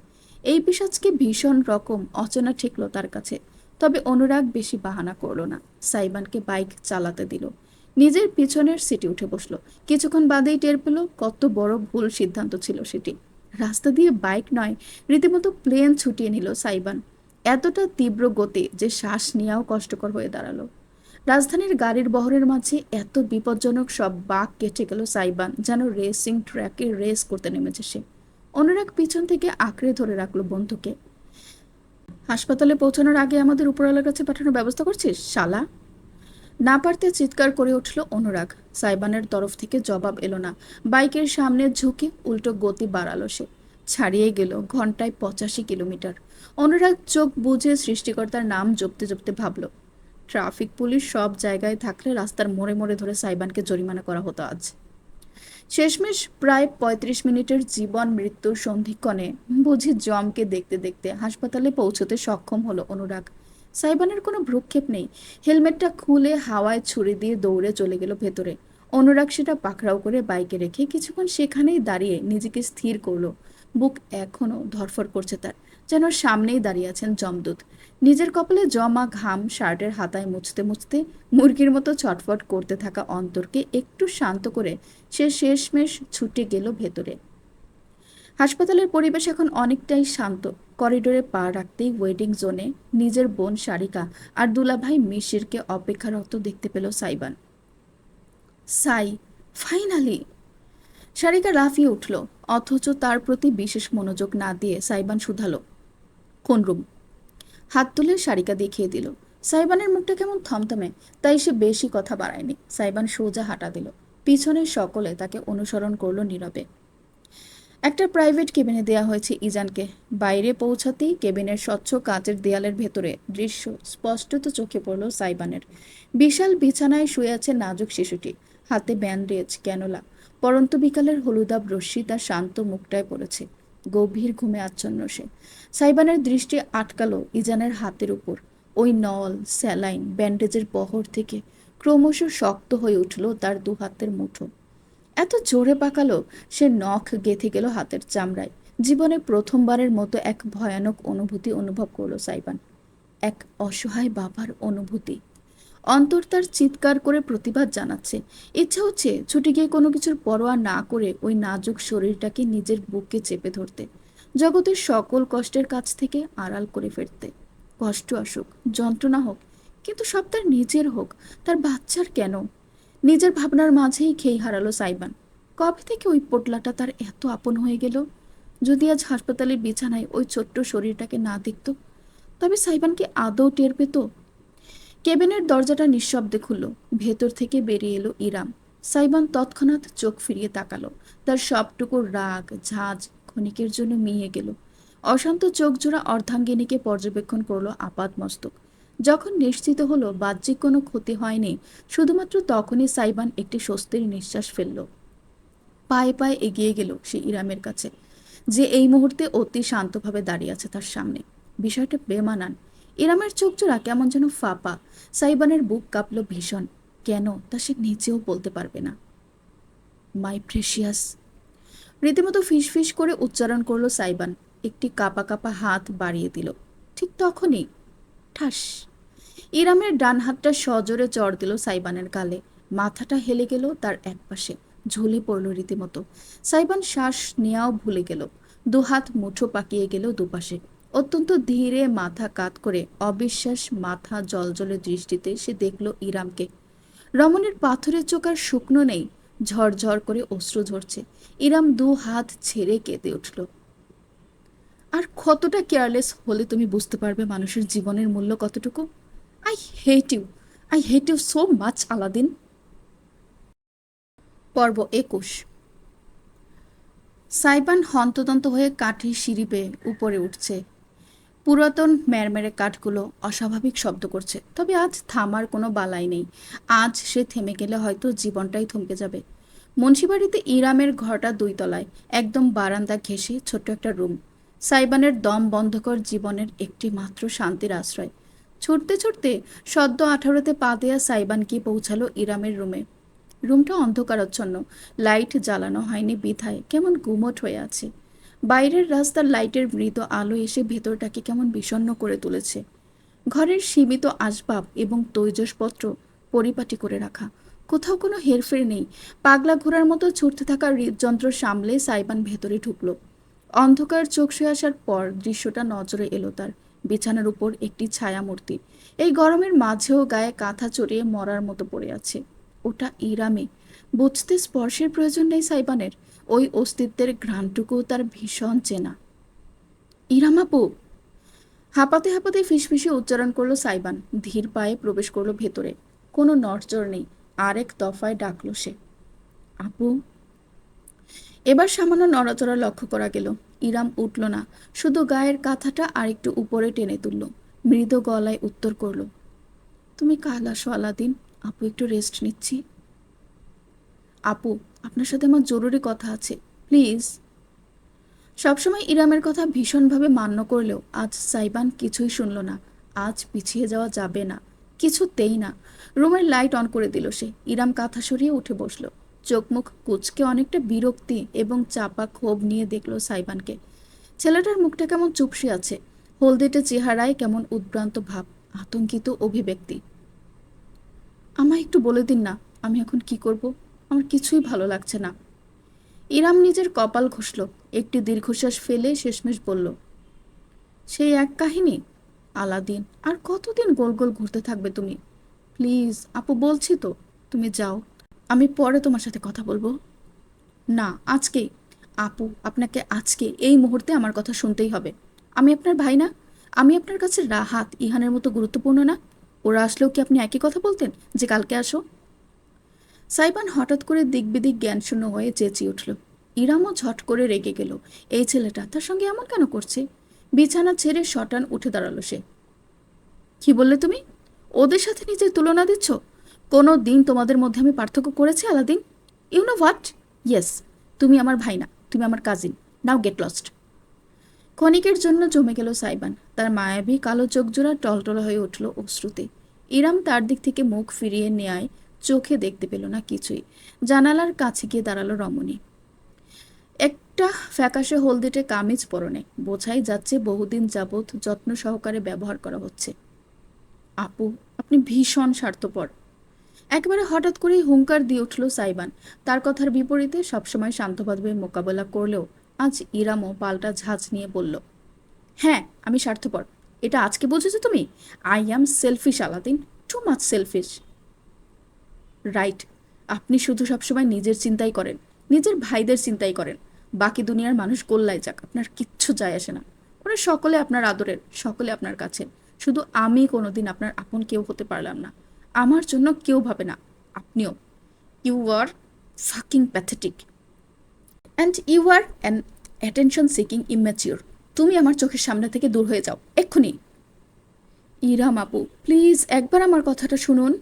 এই পিশাচকে ভীষণ রকম অচেনা ঠেকল তার কাছে। তবে অনুরাগ বেশি বাহানা করল না, সাইবানকে বাইক চালাতে দিল। নিজের পিছনের সিটে উঠে বসলো। কিছুক্ষণ বাদেই টের পেল কত বড় ভুল সিদ্ধান্ত ছিল সেটি। রাস্তা দিয়ে বাইক নয়, রীতিমতো প্লেন ছুটিয়ে নিল সাইবান। এতটা তীব্র গতি যে শ্বাস নেওয়াও কষ্টকর হয়ে দাঁড়ালো। রাজধানীর গাড়ির বহরের মাঝে এত বিপজ্জনক সব বাঁক কেটে গেল সাইবান, যেন রেসিং ট্র্যাকে রেস করতে নেমেছে সে। অনুরাগ পিছন থেকে আঁকড়ে ধরে রাখলো বন্ধুকে। হাসপাতালে পৌঁছানোর আগে আমাদের উপরওয়ালার কাছে পাঠানোর ব্যবস্থা করছিস শালা? না পারতে চিৎকার করে উঠল অনুরাগ। সাইবানের তরফ থেকে জবাব এলো না। বাইকের সামনে ঝুঁকে উল্টো গতি বাড়ালো সে। ছাড়িয়ে গেল ঘন্টায় 85 কিলোমিটার। অনুরাগ চোখ বুজে সৃষ্টিকর্তার নাম জপতে জপতে ভাবল, ট্রাফিক পুলিশ সব জায়গায় থাকলে রাস্তার মোড়ে মোড়ে ধরে সাইবানকে জরিমানা করা হতো আজ। শেষমেশ প্রায় 35 মিনিটের জীবন মৃত্যুর সন্ধিক্ষণে বুঝি জমকে দেখতে দেখতে হাসপাতালে পৌঁছতে সক্ষম হলো অনুরাগ। সাইবানের কোনো ভ্রুক্ষেপ নেই। হেলমেটটা খুলে হাওয়ায় ছুরি দিয়ে দৌড়ে চলে গেল ভেতরে। অনুরাগ সেটা পাকড়াও করে বাইকে রেখে কিছুক্ষণ সেখানেই দাঁড়িয়ে নিজেকে স্থির করলো। বুক এখনো ধরফর করছে তার, যেন সামনেই দাঁড়িয়ে আছেন যমদূত। নিজের কপালে জমা ঘাম শার্টের হাতায় মুছতে মুছতে মুরগির মতো ছটফট করতে থাকা অন্তরকে একটু শান্ত করে সে শেষমেশ ছুটে গেল ভেতরে। হাসপাতালের পরিবেশ এখন অনেকটাই শান্ত। করিডোরে পা রাখতেই ওয়েটিং জোনে নিজের বোন সারিকা আর দুলাভাই মিশিরকে অপেক্ষারত দেখতে পেল সাইবান। সাই, ফাইনালি! সারিকা লাফিয়ে উঠল, অথচ তার প্রতি বিশেষ মনোযোগ না দিয়ে সাইবান শুধালো, কোন রুম? হাত তুলে সারিকা দেখিয়ে দিল। সাইবানের মুখটা কেমন থমথমে, তাই সে বেশি কথা বাড়ায়নি। সাইবান সোজা হাঁটা দিল। পিছনের সকলে তাকে অনুসরণ করলো নীরবে। একটা প্রাইভেট কেবিনে দেয়া হয়েছে ইজানকে। বাইরে পৌঁছাতেই কেবিনের স্বচ্ছ কাচের দেয়ালের ভেতরে দৃশ্য স্পষ্টত চোখে পড়ল সাইবানের। বিশাল বিছানায় শুয়ে আছে নাজুক শিশুটি, হাতে ব্যান্ডেজ, ক্যানোলা। পরন্ত বিকালের হলুদাভ রশ্মি তার শান্ত মুখটায় পড়েছে। গভীর ঘুমে আচ্ছন্ন সে। সাইবানের দৃষ্টি আটকালো ইজানের হাতের উপর। ওই নল, স্যালাইন, ব্যান্ডেজের বহর থেকে ক্রমশ শক্ত হয়ে উঠল তার দু হাতের মুঠো। এত জোরে পাকালো সে নখ গেঁথে গেল হাতের চামড়ায়। জীবনে প্রথমবারের মতো এক ভয়ানক অনুভূতি অনুভব করলো সাইবান। এক অসহায় বাবার অনুভূতি। অন্তর তার চিৎকার করে প্রতিবাদ জানাচ্ছে। ইচ্ছা হচ্ছে ছুটে গিয়ে কোনো কিছুর পরোয়া না করে ওই নাজুক শরীরটাকে নিজের বুকে চেপে ধরতে, জগতের সকল কষ্টের কাছ থেকে আড়াল করে ফেরতে। কষ্ট আসুক, যন্ত্রণা হোক, কিন্তু সব তার নিজের হোক, তার বাচ্চার কেন? নিজের ভাবনার মাঝেই খেই হারালো সাইবান। কবে থেকে ওই পোটলাটা তার এত আপন হয়ে গেল? যদি আজ হাসপাতালের বিছানায় ওই ছোট্ট শরীরটাকে না দেখত, তবে সাইবান কি আদৌ টের পেত? কেবিনের দরজাটা নিঃশব্দে খুলল। ভেতর থেকে বেরিয়ে এলো ইরাম। সাইবান তৎক্ষণাৎ চোখ ফিরিয়ে তাকালো। তার সবটুকু রাগ, ঝাঁজ ক্ষণিকের জন্য মিয়ে গেল। অশান্ত চোখ জোড়া অর্ধাঙ্গিনীকে পর্যবেক্ষণ করলো আপাদ মস্তক। যখন নিশ্চিত হলো বাহ্যিক কোনো ক্ষতি হয়নি, শুধুমাত্র তখনই সাইবান একটি স্বস্তির নিঃশ্বাস ফেলল। পায়ে পায়ে এগিয়ে গেল সে ইরামের কাছে, যে এই মুহূর্তে অতি শান্তভাবে দাঁড়িয়ে আছে তার সামনে। বিষয়টা বেমানান। ইরামের চোখ জোড়া কেমন যেন ফাঁপা। সাইবানের বুক কাঁপল ভীষণ। কেন তা সে নিজেও বলতে পারবে না। মাই প্রেশিয়াস! রীতিমতো ফিসফিস করে উচ্চারণ করলো সাইবান। একটি কাপা কাপা হাত বাড়িয়ে দিল। ঠিক তখনই ঠাস! ইরামের ডান হাতটা সজোরে চড় দিল সাইবানের গালে। মাথাটা হেলে গেল তার একপাশে, ঝুলে পড়ল রীতিমতো। সাইবান শ্বাস নেওয়াও ভুলে গেল। দুহাত মুঠো পাকিয়ে গেল দুপাশে। অত্যন্ত ধীরে মাথা কাত করে অবিশ্বাস মাথা জলজলে দৃষ্টিতে সে দেখল ইরামকে। রমণীর পাথরের চোখ আর শুকনো নেই, ঝরঝর করে অশ্রু ঝরছে। ইরাম দু হাত ছেড়ে কেঁদে উঠল। আর কতটা কেয়ারলেস হলে তুমি বুঝতে পারবে মানুষের জীবনের মূল্য কতটুকু? I hate you, I hate you so much Aladdin. পর্ব 21। সাইবান হন্তদন্ত হয়ে কাঠের সিঁড়ি বেয়ে উপরে উঠছে। পুরাতন ম্যারমেরে কাঠগুলো অস্বাভাবিক শব্দ করছে, তবে আজ থামার কোনো বালাই নেই। আজ সে থেমে গেলে হয়তো জীবনটাই থমকে যাবে। মুন্সিবাড়িতে ইরামের ঘরটা 2 তলায়, একদম বারান্দা ঘেঁষে ছোট্ট একটা রুম। সাইবানের দম বন্ধকর জীবনের একটি মাত্র শান্তির আশ্রয়। ছুটতে ছুটতে সদ্য 18তে পা দেয়া সাইবান কি পৌঁছালো ইরামের রুমে। রুমটা অন্ধকারাচ্ছন্ন, লাইট জ্বালানো হয়নি বিধায় কেমন গুমট হয়ে আছে। বাইরের রাস্তার লাইটের মৃত আলো এসে ভেতরটাকে কেমন বিষণ্ণ করে তুলেছে। ঘরের সীমিত আসবাব এবং তৈজসপত্র পরিপাটি করে রাখা, কোথাও কোনো হেরফের নেই। পাগলা ঘোড়ার মতো ছুটতে থাকা হৃদযন্ত্র সামলে সাইবান ভেতরে ঢুকলো। অন্ধকার চোখ শুয়ে আসার পর দৃশ্যটা নজরে এলো তার। বিছানার উপর একটি ছায়ামূর্তি, এই গরমের মাঝেও গায়ে কাঁথা চড়িয়ে মরার মতো পড়ে আছে। ওটা ইরামে। বুঝতে স্পর্শের প্রয়োজন নেই সাইবানের। ওই অস্তিত্বের ঘ্রাণটুকু তার ভীষণ চেনা। ইরাম আপু! হাঁপাতে হাঁপাতে ফিসফিসে উচ্চারণ করলো সাইবান। ধীর পায়ে প্রবেশ করলো ভেতরে। কোনো নড়চড় নেই। আরেক দফায় ডাকলো সে, আপু। এবার সামান্য নড়াচড়া লক্ষ্য করা গেল। ইরাম উঠল না, শুধু গায়ের কাঁথাটা আরেকটু উপরে টেনে তুলল। মৃদু গলায় উত্তর করল, তুমি কাল আসো আলাদিন, আপু একটু রেস্ট নিচ্ছি। আপু, আপনার সাথে আমার জরুরি কথা আছে, প্লিজ। সবসময় ইরামের কথা ভীষণভাবে মান্য করলেও আজ সাইবান কিছুই শুনল না। আজ পিছিয়ে যাওয়া যাবে না, কিছুতেই না। রুমের লাইট অন করে দিল সে। ইরাম কাঁথা সরিয়ে উঠে বসলো। চোখ মুখ কুঁচকে অনেকটা বিরক্তি এবং চাপা ক্ষোভ নিয়ে দেখলো সাইবানকে। ছেলেটার মুখটা কেমন চুপসে আছে, হলদেটে চেহারায় কেমন উদ্ভ্রান্ত ভাব, আতঙ্কিত অভিব্যক্তি। আমায় একটু বলে দিন না, আমি এখন কি করব? আমার কিছুই ভালো লাগছে না। ইরাম নিজের কপাল ঘষল। একটি দীর্ঘশ্বাস ফেলে শেষমেশ বলল, সেই এক কাহিনী, আলাদিন। আর কতদিন গোল গোল ঘুরতে থাকবে তুমি? প্লিজ আপু, বলছি তো, তুমি যাও, আমি পরে তোমার সাথে কথা বলবো। না, আজকেই। আপু, আপনাকে আজকে এই মুহূর্তে আমার কথা শুনতেই হবে। আমি আপনার ভাই না? আমি আপনার কাছে রাহাত, ইহানের মতো গুরুত্বপূর্ণ না? ওরা আসলেও কি আপনি একই কথা বলতেন, যে কালকে আসো? সাইবান হঠাৎ করে দিকবিদিক জ্ঞানশূন্য হয়ে চেঁচিয়ে উঠল। ইরামও ঝট করে রেগে গেল। এই ছেলেটা তার সঙ্গে এমন কেন করছে? বিছানা ছেড়ে শটান উঠে দাঁড়ালো সে। কি বললে তুমি? ওদের সাথে নিজের তুলনা দিচ্ছ? কোনো দিন তোমাদের মধ্যে আমি পার্থক্য করেছি Aladdin? You know what? Yes, তুমি আমার ভাই না, তুমি আমার কাজিন। নাও গেট লস্ট। ক্ষণিকের জন্য জমে গেল সাইবান। তার মায়াবী কালো চোখজোড়া টলটল হয়ে উঠল অশ্রুতে। ইরাম তার দিক থেকে মুখ ফিরিয়ে নেয়, চোখে দেখতে পেল না কিছুই। জানালার কাছে গিয়ে দাঁড়ালো রমণী। একটা ফ্যাকাশে হলদেটে কামিজ পরনে, বোঝাই যাচ্ছে বহুদিন যাবৎ যত্ন সহকারে ব্যবহার করা হচ্ছে। আপু, আপনি ভীষণ স্বার্থপর। একেবারে হঠাৎ করেই হুঙ্কার দিয়ে উঠল সাইবান। তার কথার বিপরীতে সবসময় শান্তভাবে মোকাবেলা করলেও আজ ইরামও পাল্টা ঝাঁজ নিয়ে বলল, হ্যাঁ, আমি স্বার্থপর। এটা আজকে বুঝেছো তুমি? I am selfish Aladdin, too much selfish. Right. আপনি শুধু সবসময় নিজের চিন্তাই করেন, নিজের ভাইদের চিন্তাই করেন। বাকি দুনিয়ার মানুষ গোল্লায় যাক, আপনার কিচ্ছু যায় আসে না। ওরা সকলে আপনার আদরের, সকলে আপনার কাছে। শুধু আমি কোনোদিন আপনার আপন কেউ হতে পারলাম না। আমার জন্য কেউ ভাবে না, আপনিও। You are fucking pathetic and you are an attention seeking immature. তুমি আমার চোখের সামনে থেকে দূর হয়ে যাও, এক্ষুনি। ইরাম আপু, প্লিজ একবার আমার কথাটা শুনুন।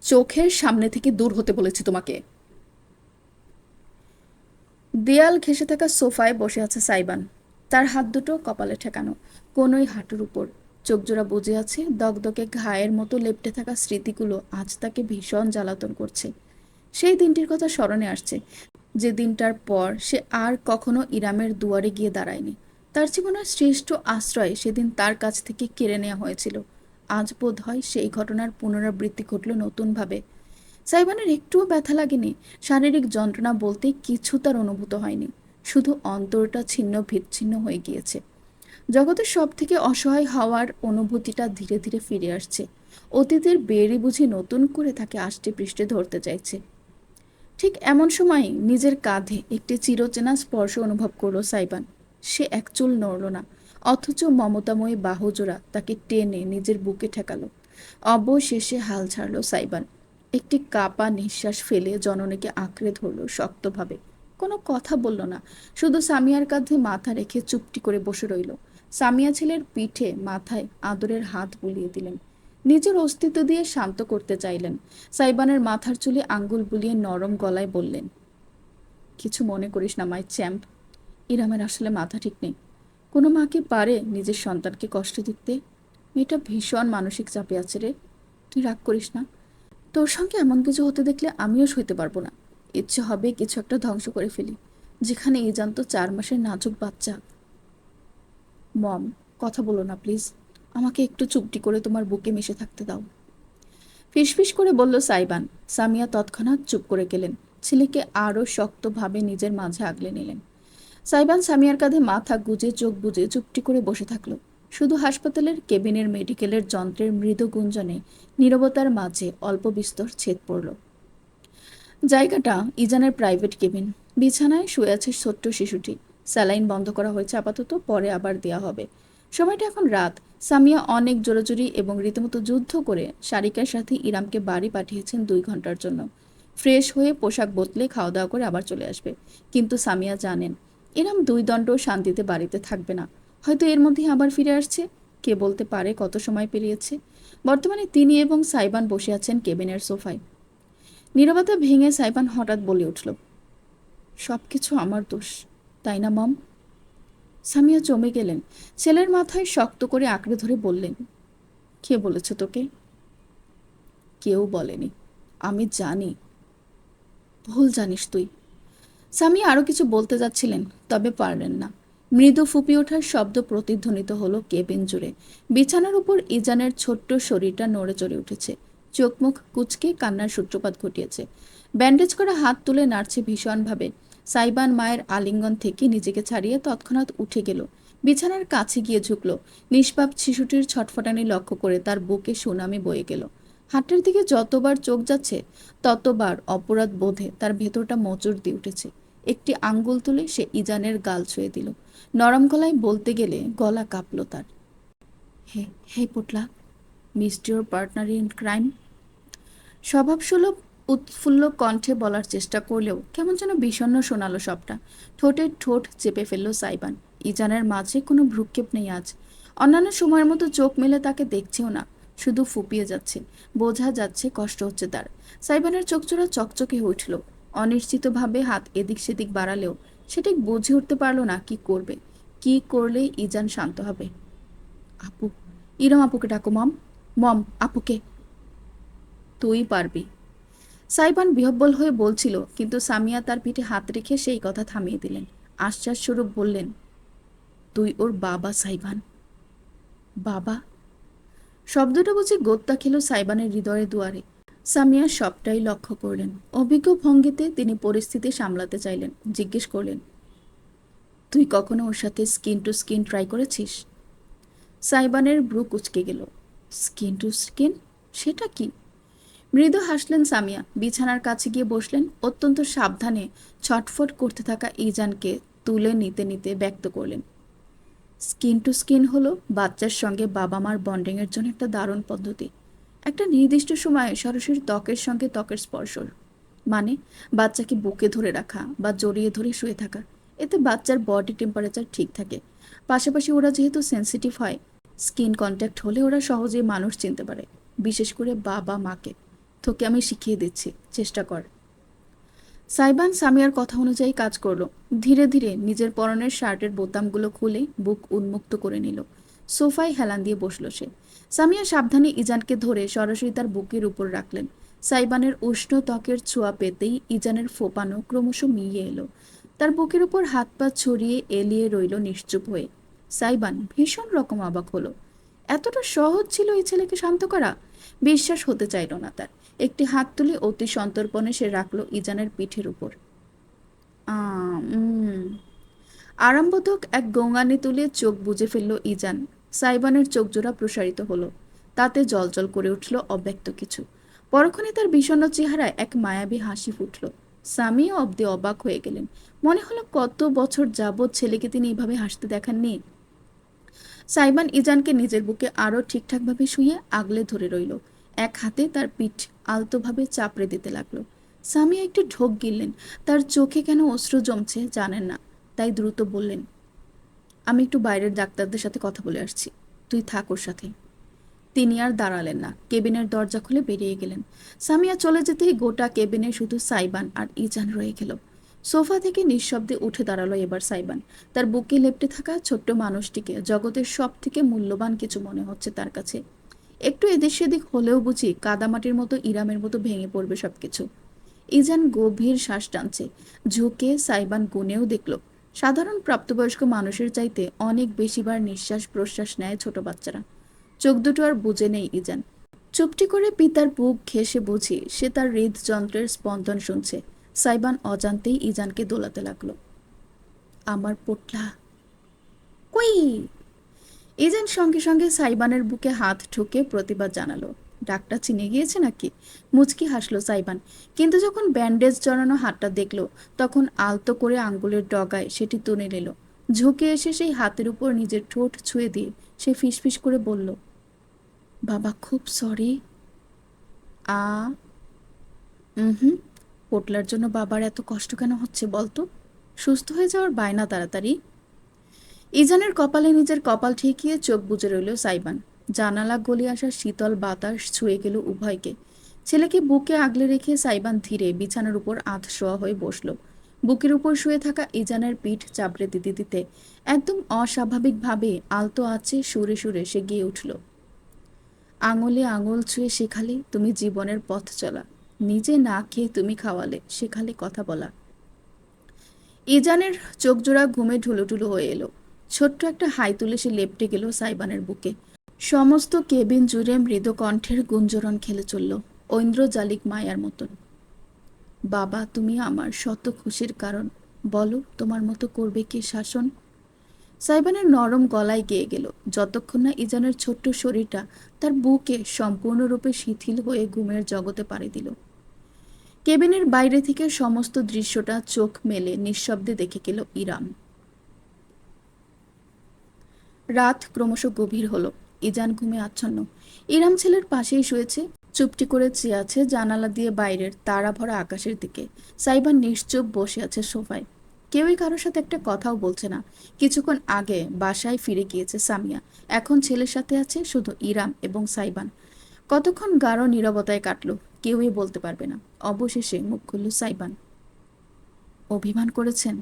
চোখের সামনে থেকে দূর হতে বলেছি তোমাকে। দেয়াল ঘেঁষে থাকা সোফায় বসে আছে সাইবান। তার হাত দুটো কপালে ঠেকানো, কোনোই হাঁটুর উপর। চোখজোড়া বুজে আছে। দগদগে ঘায়ের মতো লেপ্টে থাকা স্মৃতিগুলো আজ তাকে ভীষণ জ্বালাতন করছে। সেই দিনটির কথা স্মরণে আসছে, যে দিনটার পর সে আর কখনো ইরামের দুয়ারে গিয়ে দাঁড়ায়নি। তার জীবনের শ্রেষ্ঠ আশ্রয় সেদিন তার কাছ থেকে কেড়ে নেওয়া হয়েছিল। আজ বোধ হয় সেই ঘটনার পুনরাবৃত্তি ঘটল নতুনভাবে। সাইবানের একটুও ব্যথা লাগেনি। শারীরিক যন্ত্রণা বলতে কিছু তার অনুভূত হয়নি। শুধু অন্তরটা ছিন্ন বিচ্ছিন্ন হয়ে গিয়েছে। জগতের সব থেকে অসহায় হওয়ার অনুভূতিটা ধীরে ধীরে ফিরে আসছে। অতীতের বেড়ি বুঝি নতুন করে তাকে আষ্টে পৃষ্ঠে ধরতে চাইছে। ঠিক এমন সময় নিজের কাঁধে একটি চিরচেনা স্পর্শ অনুভব করলো সাইবান। সে এক চুল নড়ল না, অথচ মমতাময়ী বাহুজোড়া তাকে টেনে নিজের বুকে ঠেকালো। অবশেষে হাল ছাড়ল সাইবান। একটি কাপা নিঃশ্বাস ফেলে জননীকে আঁকড়ে ধরল শক্তভাবে। কোনো কথা বলল না, শুধু সামিয়ার কাঁধে মাথা রেখে চুপটি করে বসে রইল। সামিয়া ছেলের পিঠে মাথায় আদরের হাত বুলিয়ে দিলেন। নিজের অস্তিত্ব দিয়ে শান্ত করতে চাইলেন। সাইবানের মাথার চুলে আঙ্গুল বুলিয়ে নরম গলায় বললেন, কিছু মনে করিস না মাই চ্যাম্প। ইরামের আসলে মাথা ঠিক নেই। কোনো মা কি পারে নিজের সন্তানকে কষ্ট দিতে? মেয়েটা ভীষণ মানসিক চাপে আছে রে। তুই রাগ করিস না। তোর সঙ্গে এমন কিছু হতে দেখলে আমিও সইতে পারবো না। ইচ্ছে হবে কিছু একটা ধ্বংস করে ফেলি, যেখানে এই জানতো 4 মাসের নাজুক বাচ্চা। মম, কথা বলো না প্লিজ। আমাকে একটু চুপটি করে তোমার বুকে মিশে থাকতে দাও। ফিসফিস করে বলল সাইবান। সামিয়া তৎক্ষণাৎ চুপ করে গেলেন। ছেলেকে আরও শক্তভাবে নিজের মাঝে আগলে নিলেন। সাইবান সামিয়ার কাঁধে মাথা গুজে চোখ বুজে চুপটি করে বসে থাকলো। শুধু হাসপাতালের কেবিনের মেডিকেলের যন্ত্রের মৃদু গুঞ্জনে নীরবতার মাঝে অল্প বিস্তর ছেদ পড়ল। জায়গাটা ইজানের প্রাইভেট কেবিন। বিছানায় শুয়ে আছে ছোট্ট শিশুটি। স্যালাইন বন্ধ করা হয়েছে আপাতত, পরে আবার দেয়া হবে। সময়টা এখন রাত। সামিয়া অনেক জোরাজুরি এবং রীতিমতো যুদ্ধ করে সারিকার সাথে ইরামকে বাড়ি পাঠিয়েছেন 2 ঘন্টার জন্য। ফ্রেশ হয়ে পোশাক বদলে খাওয়া দাওয়া করে আবার চলে আসবে। কিন্তু সামিয়া জানেন ইরাম 2 দণ্ড শান্তিতে বাড়িতে থাকবে না। হয়তো এর মধ্যেই আবার ফিরে আসছে। কে বলতে পারে কত সময় পেরিয়েছে। বর্তমানে তিনি এবং সাইবান বসে আছেন কেবিনের সোফায়। নীরবতা ভেঙে সাইবান হঠাৎ বলে উঠল, সবকিছু আমার দোষ, তাই না মম? সামিয়া জমে গেলেন। ছেলের মাথায় শক্ত করে আঁকড়ে ধরে বললেন, কে বলেছে তোকে? কেউ বলেনি। আমি জানি। ভুল জানিস তুই। সামিয়া আরও কিছু বলতে যাচ্ছিলেন, তবে পারলেন না। মৃদু ফুঁপি ওঠার শব্দ প্রতিধ্বনিত হলো কেবিন জুড়ে। বিছানার উপর ইজানের ছোট্ট শরীরটা নড়ে চড়ে উঠেছে। চোখ মুখ কুঁচকে কান্নার সূত্রপাত ঘটিয়েছে। ব্যান্ডেজ করা হাত তুলে নাড়ছে ভীষণভাবে। সাইবান মায়ের আলিঙ্গন থেকে নিজেকে ছাড়িয়ে তৎক্ষণাৎ উঠে গেল। বিছানার কাছে গিয়ে ঝুঁকল। নিষ্পাপ শিশুটির ছটফটানি লক্ষ্য করে তার বুকে সুনামি বয়ে গেল। হাটের দিকে যতবার চোখ যাচ্ছে ততবার অপরাধ বোধে তার ভেতরটা মোচড় দিয়ে উঠেছে। একটি আঙ্গুল তুলে সে ইজানের গাল ছুঁয়ে দিল। নরম গলায় বলতে গেলে গলা কাঁপল তার। হে হে পোটলা, missed your partner in crime. স্বভাবসুলভ উৎফুল্ল কণ্ঠে বলার চেষ্টা করলেও কেমন যেন বিষণ্ণ শোনালো সবটা। ঠোঁটের ঠোঁট চেপে ফেলল সাইবান। ইজানের মাঝে কোনো ভ্রুক্ষেপ নেই আজ। অন্যান্য সময়ের মতো চোখ মেলে তাকে দেখছেও না, শুধু ফুপিয়ে যাচ্ছে। বোঝা যাচ্ছে কষ্ট হচ্ছে তার। সাইবানের চোখজোড়া চকচকে হয়ে উঠল। অনিশ্চিতভাবে হাত এদিক সেদিক বাড়ালেও সে ঠিক বুঝে উঠতে পারল না কি করবে। কি করলে ইজান শান্ত হবে। আপু, ইরম আপুকে ডাকো মম। মম, আপুকে। তুই পারবি, সাইবান বিহ্বল হয়ে বলছিল, কিন্তু সামিয়া তার পিঠে হাত রেখে সেই কথা থামিয়ে দিলেন। আশ্বাসস্বরূপ বললেন, তুই ওর বাবা সাইবান। বাবা? শব্দটা বুঝি গোত্তা খেল সাইবানের হৃদয়ের দুয়ারে। সামিয়া সবটাই লক্ষ্য করলেন। অভিজ্ঞ ভঙ্গিতে তিনি পরিস্থিতি সামলাতে চাইলেন। জিজ্ঞেস করলেন, তুই কখনো ওর সাথে স্কিন টু স্কিন ট্রাই করেছিস? সাইবানের ব্রু কুচকে গেল। Skin to skin? সেটা কি? মৃদু হাসলেন সামিয়া। বিছানার কাছে গিয়ে বসলেন। অত্যন্ত সাবধানে ছটফট করতে থাকা ইজানকে তুলে নিতে নিতে ব্যক্ত করলেন, স্কিন টু স্কিন হলো বাচ্চার সঙ্গে বাবা মার বন্ডিংয়ের জন্য একটা দারুণ পদ্ধতি। একটা নির্দিষ্ট সময়ে সরাসরি ত্বকের সঙ্গে ত্বকের স্পর্শ, মানে বাচ্চাকে বুকে ধরে রাখা বা জড়িয়ে ধরে শুয়ে থাকা। এতে বাচ্চার বডি টেম্পারেচার ঠিক থাকে। পাশাপাশি ওরা যেহেতু সেন্সিটিভ হয়, স্কিন কন্ট্যাক্ট হলে ওরা সহজেই মানুষ চিনতে পারে, বিশেষ করে বাবা মাকে। তোকে আমি শিখিয়ে দিচ্ছি, চেষ্টা কর। সাইবান সামিয়ার কথা অনুযায়ী কাজ করলো। ধীরে ধীরে নিজের পরনের শার্টের বোতামগুলো খুলে বুক উন্মুক্ত করে নিল। সোফায় হেলান দিয়ে বসল সে। সামিয়া সাবধানে ইজানকে ধরে সরাসরি তার বুকের উপর রাখলেন। সাইবানের উষ্ণ ত্বকের ছোঁয়া পেতেই ইজানের ফোপানো ক্রমশ মিলিয়ে এলো। তার বুকের উপর হাত পা ছড়িয়ে এলিয়ে রইল নিশ্চুপ হয়ে। সাইবান ভীষণ রকম অবাক হলো। এতটা সহজ ছিল এই ছেলেকে শান্ত করা? বিশ্বাস হতে চাইল না তার। একটি হাত তুলে অতি সন্তর্পণে সে রাখল ইজানের পিঠের উপর। আরামবোধক এক গোঙানি তুলে চোখ বুজে ফেলল ইজান। সাইবানের চোখজোড়া প্রসারিত হলো। তাতে জলজল করে উঠল অব্যক্ত কিছু। পরক্ষণে তার বিষণ্ণ চেহারায় এক মায়াবী হাসি ফুটল। সামিয়া অব্দে অবাক হয়ে গেলেন। মনে হলো কত বছর যাবৎ ছেলেকে তিনি এইভাবে হাসতে দেখাননি। সাইবান ইজানকে নিজের বুকে আরও ঠিকঠাকভাবে শুয়ে আগলে ধরে রইল। এক হাতে তার পিঠ আলতোভাবে চাপড়ে দিতে লাগলো। সামিয়া একটু ঢোক গিললেন। তার চোখে কেন অশ্রু জমছে জানেন না, তাই দ্রুত বললেন, আমি একটু বাইরের ডাক্তারদের সাথে কথা বলে আসছি, তুই থাক ওর সাথে। তিনি আর দাঁড়ালেন না, কেবিনের দরজা খুলে বেরিয়ে গেলেন। সামিয়া চলে যেতেই গোটা কেবিনে শুধু সাইবান আর ইজান রয়ে গেল। সোফা থেকে নিঃশব্দে উঠে দাঁড়ালো এবার সাইবান। তার বুকে লেপ্টে থাকা ছোট্ট মানুষটিকে জগতের সব থেকে মূল্যবান কিছু মনে হচ্ছে তার কাছে। একটু এদিক সেদিক হলেও বুঝি কাদামাটির মতো ইরামের মতো ভেঙে পড়বে সবকিছু। ইজান গভীর শ্বাস টানছে। ঝুঁকে সাইবান গুনেও দেখল, সাধারণ প্রাপ্তবয়স্ক মানুষের চাইতে অনেক বেশিবার নিঃশ্বাস প্রশ্বাস নেয় ছোট বাচ্চারা। চোখ দুটো আর বুঝে নেই ইজান। চুপটি করে পিতার বুক ঘেঁষে বুঝি সে তার হৃদযন্ত্রের স্পন্দন শুনছে। সাইবান অজান্তেই ইজানকে দোলাতে লাগলো। আমার পোটলা কই? ইজান সঙ্গে সঙ্গে সাইবানের বুকে হাত ঠুকে প্রতিবাদ জানালো। ডাকটা চিনে গিয়েছে নাকি? মুচকি হাসলো সাইবান। কিন্তু যখন ব্যান্ডেজ জড়ানো হাতটা দেখলো, তখন আলতো করে আঙ্গুলের ডগায় সেটি তুলে নিল। ঝুঁকে এসে সেই হাতের উপর নিজের ঠোঁট ছুঁয়ে দিয়ে সে ফিসফিস করে বলল, বাবা খুব সরি। আ হুম, পোটলার জন্য বাবার এত কষ্ট কেন হচ্ছে বলতো? সুস্থ হয়ে যাওয়ার বায়না তাড়াতাড়ি। ইজানের কপালে নিজের কপাল ঠেকিয়ে চোখ বুজে রইল সাইবান। জানালা গলিয়ে আসা শীতল বাতাস ছুঁয়ে গেল উভয়কে। ছেলেকে বুকে আগলে রেখে সাইবান ধীরে বিছানার উপর আধশোয়া হয়ে বসল। বুকের উপর শুয়ে থাকা ইজানের পিঠ চাপড়ে দিতে দিতে একদম অস্বাভাবিকভাবে আলতো আছে সুরে সুরে সে গিয়ে উঠল, আঙুলে আঙুল ছুঁয়ে শেখালে তুমি জীবনের পথ চলা, নিজে না খেয়ে তুমি খাওয়ালে শেখালে কথা বলা। ইজানের চোখজোড়া ঘুমে ঢুলুঢুলু হয়ে এলো। ছোট্ট একটা হাই তুলে সে লেপটে গেল সাইবানের বুকে। সমস্ত কেবিন জুড়ে মৃদু কণ্ঠের গুঞ্জরণ খেলে চলল, ঐন্দ্রজালিক মায়ার মতন। বাবা তুমি আমার শত খুশির কারণ, বলো তোমার মতো করবে কে শাসন। সাইবানের নরম গলায় গেয়ে গেল, যতক্ষণ না ইজানের ছোট্ট শরীরটা তার বুকে সম্পূর্ণরূপে শিথিল হয়ে ঘুমের জগতে পাড়ি দিল। কেবিনের বাইরে থেকে সমস্ত দৃশ্যটা চোখ মেলে নিঃশব্দে দেখে গেল ইরাম। রাত ক্রমশ গভীর হলো। ইজান ঘুমে আচ্ছন্ন। ইরাম ছেলের পাশেই শুয়েছে, চুপটি করে চেয়ে আছে জানালা দিয়ে বাইরের তারা ভরা আকাশের দিকে। সাইবান নিশ্চুপ বসে আছে সোফায়। কেউই কারোর সাথে একটা কথাও বলছে না। কিছুক্ষণ আগে বাসায় ফিরে গিয়েছে সামিয়া। এখন ছেলের সাথে আছে শুধু ইরাম এবং সাইবান। কতক্ষণ গাঢ় নীরবতায় কাটলো কেউই বলতে পারবে না। অবশেষে মুখ খুলল সাইবান, অভিমান করেছেন?